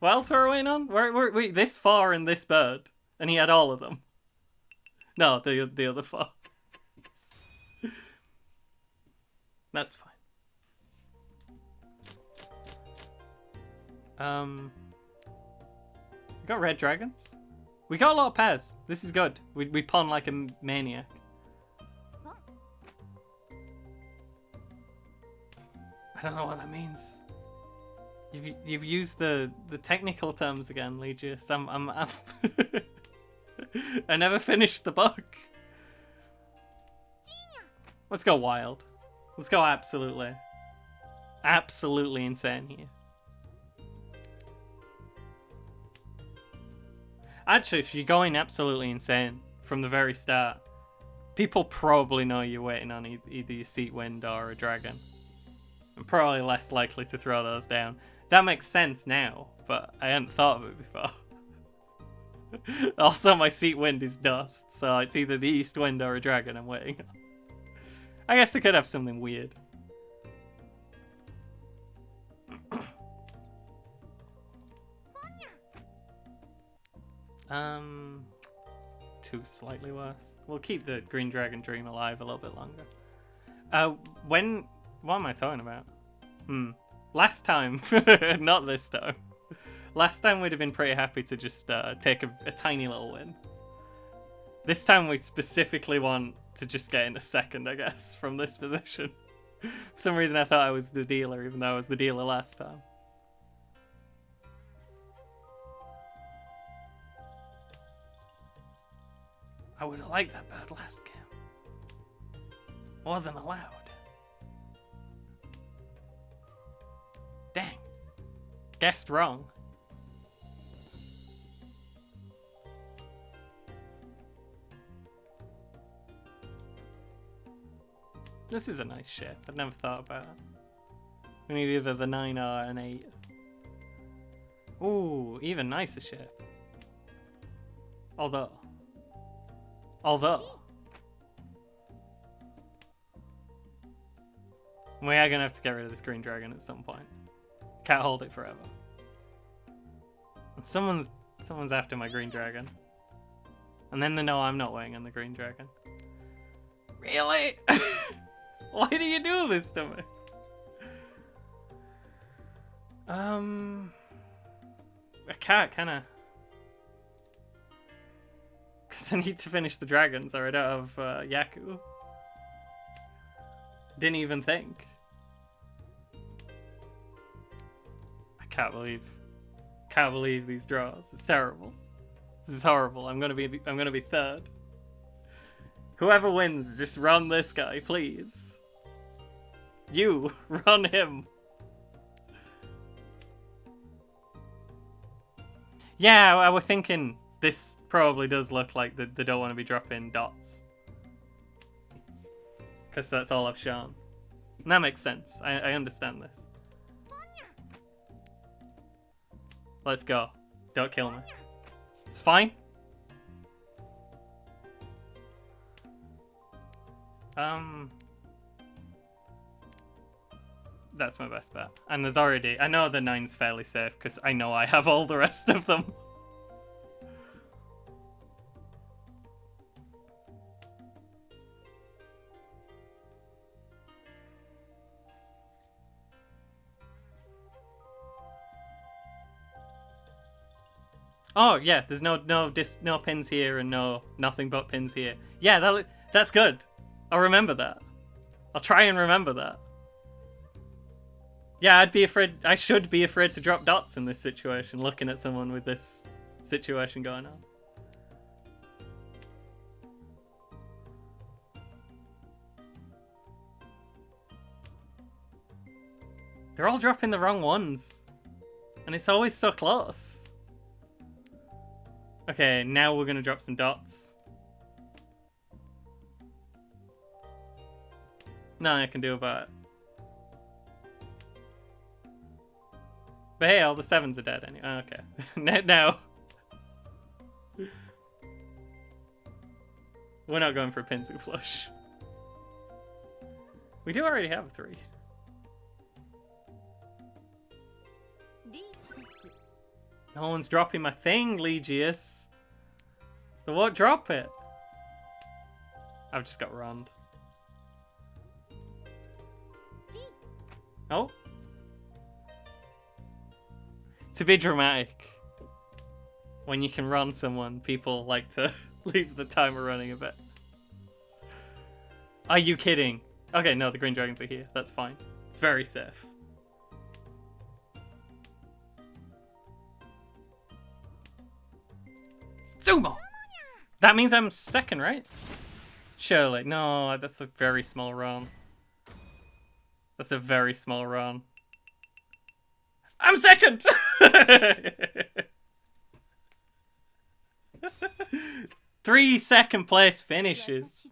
What else were we waiting on? We're this far in this bird, and he had all of them. No, the other 4. That's fine. We got red dragons. We got a lot of pairs. This is good. We pawn like a maniac. I don't know what that means. You've used the technical terms again, Legius. I'm I never finished the book. Let's go wild. Let's go absolutely insane here. Actually, if you're going absolutely insane from the very start, people probably know you're waiting on either your Seat Wind or a dragon. I'm probably less likely to throw those down. That makes sense now, but I hadn't thought of it before. Also, my Seat Wind is dust, so it's either the East Wind or a dragon I'm waiting on. I guess I could have something weird. 2 slightly worse. We'll keep the Green Dragon Dream alive a little bit longer. What am I talking about? Last time, not this time. Last time we'd have been pretty happy to just take a tiny little win. This time we specifically want to just get in a second, I guess, from this position. For some reason I thought I was the dealer, even though I was the dealer last time. I would have liked that bird last game. Wasn't allowed. Dang. Guessed wrong. This is a nice shape. I've never thought about it. We need either the 9 or an 8. Ooh, even nicer shape. Although, Although, we are gonna have to get rid of this green dragon at some point. Can't hold it forever. And someone's after my green dragon. And then they know I'm not waiting on the green dragon. Really? Why do you do this to me? I can't, can I? Because I need to finish the dragons or I don't have Yaku. Didn't even think. I can't believe these draws. It's terrible. This is horrible. I'm gonna be third. Whoever wins, just run this guy, please. You run him. Yeah, I was thinking this probably does look like they don't want to be dropping dots. Because that's all I've shown. And that makes sense. I understand this. Let's go. Don't kill me. It's fine. That's my best bet. And there's already... I know the 9's fairly safe because I know I have all the rest of them. Oh yeah, there's no pins here and nothing but pins here. Yeah, that's good. I'll remember that. I'll try and remember that. Yeah, I'd be afraid. I should be afraid to drop dots in this situation, looking at someone with this situation going on. They're all dropping the wrong ones. And it's always so close. Okay, now we're gonna drop some dots. Nothing I can do about it. But hey, all the 7s are dead anyway. Okay. Now. We're not going for a Pinsu flush. We do already have 3. No one's dropping my thing, Legius. They won't drop it. I've just got runned. Oh. To be dramatic, when you can run someone, people like to leave the timer running a bit. Are you kidding? Okay, no, the green dragons are here. That's fine. It's very safe. Sumo! That means I'm second, right? Surely. No, that's a very small run. That's a very small run. I'm second! 3 second place finishes.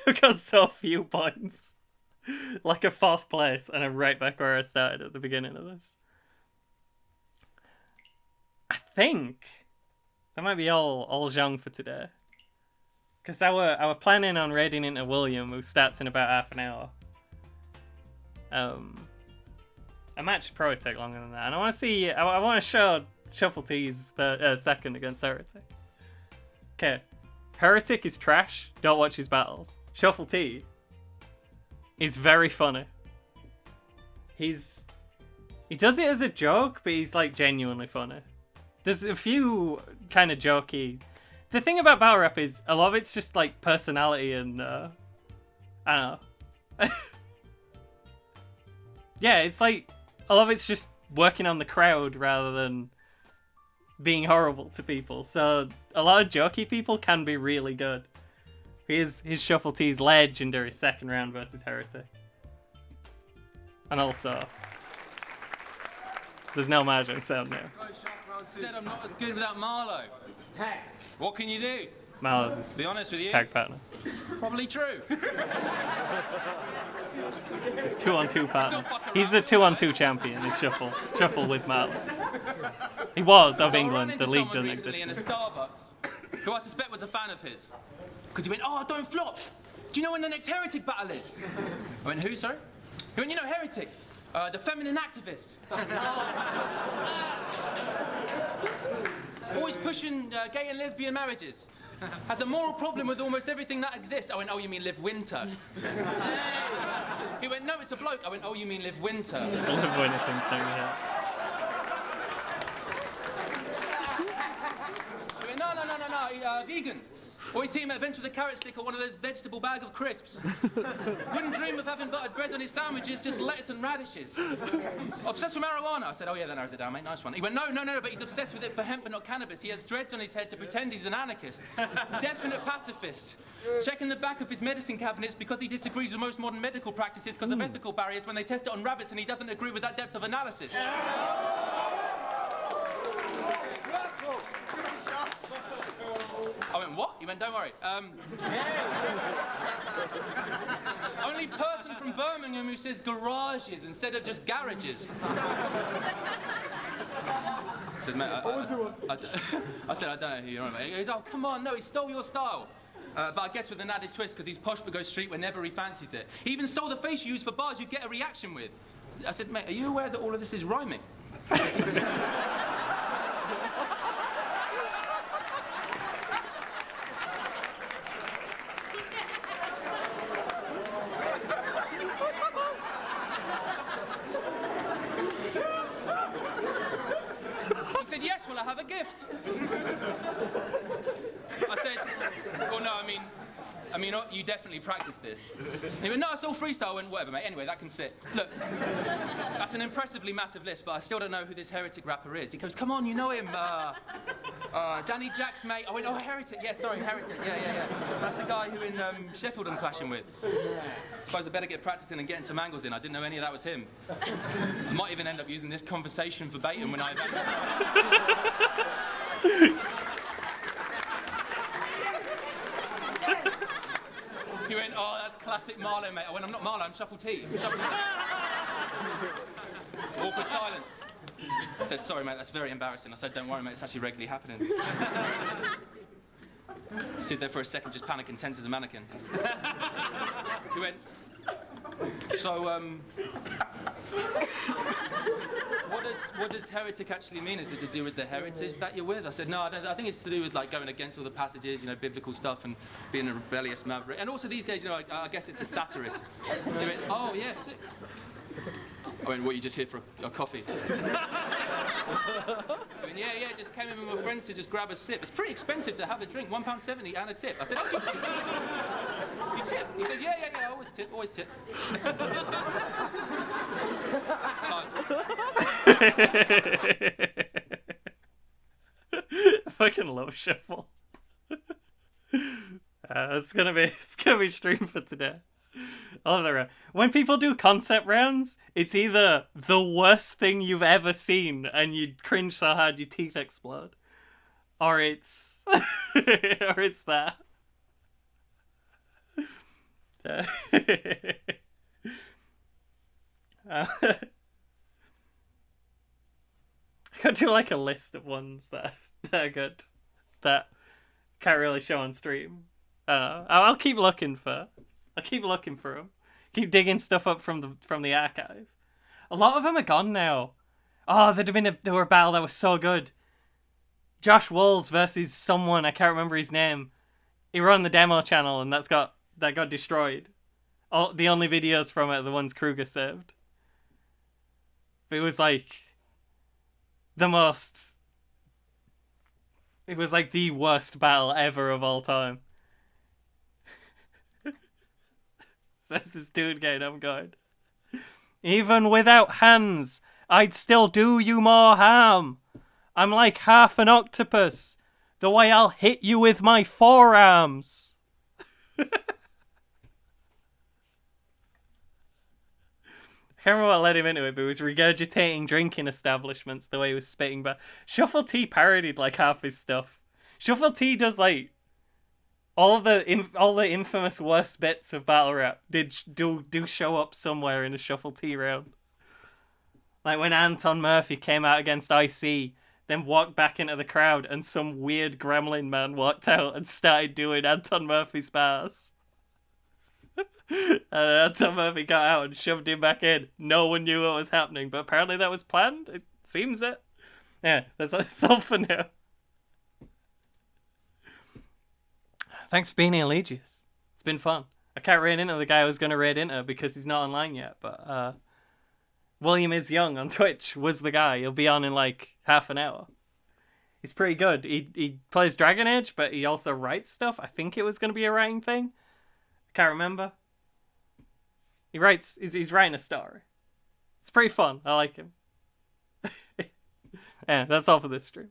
I've got so few points. Like a 4th place, and I'm right back where I started at the beginning of this. I think that might be all Jong for today. Because I were planning on raiding into William, who starts in about half an hour. A match should probably take longer than that. And I want to see... I want to show Shuffle T's the second against Heretic. Okay. Heretic is trash. Don't watch his battles. Shuffle T is very funny. He does it as a joke, but he's like genuinely funny. There's a few kind of jokey... The thing about battle rap is a lot of it's just like personality and I don't know. Yeah, it's like a lot of it's just working on the crowd rather than being horrible to people. So a lot of jokey people can be really good. His Shuffle T's legendary second round versus Heretic. And also, there's no magic sound now. Said I'm not as good without Marlowe. What can you do? Marlowe's Be honest with you. tag partner. Probably true. It's 2-on-2 partner. not fuck He's the around, 2-on-2 champion. Is Shuffle with Matt. He was of So I England. ran The into league someone doesn't recently exist. in a Starbucks who I suspect was a fan of his. Because he went, oh, don't flop. Do you know when the next Heretic battle is? I went, who, sorry? He went, you know Heretic, the feminine activist. Always pushing gay and lesbian marriages. Has a moral problem with almost everything that exists. I went, oh, you mean Liv Winter? He went, no, it's a bloke. I went, oh, you mean Liv Winter? I love when things don't hurt. He went, no, vegan. Always see him at events with a carrot stick or one of those vegetable bag of crisps. Wouldn't dream of having buttered bread on his sandwiches, just lettuce and radishes. Obsessed with marijuana. I said, oh yeah, that narrows it down, mate, nice one. He went, no, but he's obsessed with it for hemp but not cannabis. He has dreads on his head to pretend he's an anarchist. Definite pacifist. Checking the back of his medicine cabinets because he disagrees with most modern medical practices because of ethical barriers when they test it on rabbits and he doesn't agree with that depth of analysis. I went, what? He went, don't worry. Only person from Birmingham who says garages instead of just garages. I said, mate, I said, I don't know who you're on about. He goes, oh, come on, no, he stole your style. But I guess with an added twist, because he's posh but goes street whenever he fancies it. He even stole the face you use for bars you get a reaction with. I said, mate, are you aware that all of this is rhyming? He said, yes, well, I have a gift. I said, well, no, I mean, you definitely practiced this. He went, no, it's all freestyle. I went, whatever, mate. Anyway, that can sit. Look, that's an impressively massive list, but I still don't know who this Heretic rapper is. He goes, come on, you know him. Danny Jacks, mate. I went, oh, Heretic. Yeah, sorry, Heretic. Yeah. That's the guy who in Sheffield I'm clashing with. I suppose I better get practicing and getting some angles in. I didn't know any of that was him. I might even end up using this conversation verbatim when I eventually... He went, oh, that's classic Marlowe, mate. I went, I'm not Marlowe, I'm Shuffle T. Awkward silence. I said, sorry, mate, that's very embarrassing. I said, don't worry, mate, it's actually regularly happening. He stood there for a second, just panicking, tense as a mannequin. He went, so, what does heretic actually mean? Is it to do with the heritage that you're with? I said, no, I think it's to do with, like, going against all the passages, you know, biblical stuff and being a rebellious maverick. And also these days, you know, I guess it's a satirist. He went, oh, yes. I went, what, you just here for a coffee? I went, yeah, just came in with my friends to just grab a sip. It's pretty expensive to have a drink, £1.70 and a tip. I said, oh, do you tip? You tip? He said, yeah, always tip. I fucking love Shuffle. It's gonna be stream for today. I love that round. When people do concept rounds, it's either the worst thing you've ever seen and you cringe so hard your teeth explode, or it's that. I could do like a list of ones that are good that can't really show on stream. I'll keep looking for them. Keep digging stuff up from the archive. A lot of them are gone now. Oh, there were a battle that was so good. Josh Walls versus someone, I can't remember his name. He were on the demo channel and that got destroyed. The only videos from it are the ones Kruger saved. But it was like the worst battle ever of all time. That's this dude going, I'm going. Even without hands, I'd still do you more harm. I'm like half an octopus, the way I'll hit you with my forearms. I can't remember what led him into it, but he was regurgitating drinking establishments the way he was spitting back. Shuffle T parodied like half his stuff. Shuffle T does like all the infamous worst bits of battle rap do show up somewhere in a Shuffle T round. Like when Anton Murphy came out against IC, then walked back into the crowd, and some weird gremlin man walked out and started doing Anton Murphy's bars. And Anton Murphy got out and shoved him back in. No one knew what was happening, but apparently that was planned. It seems it. Yeah, that's all for now. Thanks for being here, Legius. It's been fun. I can't raid into the guy I was going to raid into because he's not online yet, but William is Young on Twitch was the guy. He'll be on in like half an hour. He's pretty good. He plays Dragon Age, but he also writes stuff. I think it was going to be a writing thing. I can't remember. He's writing a story. It's pretty fun. I like him. Yeah, that's all for this stream.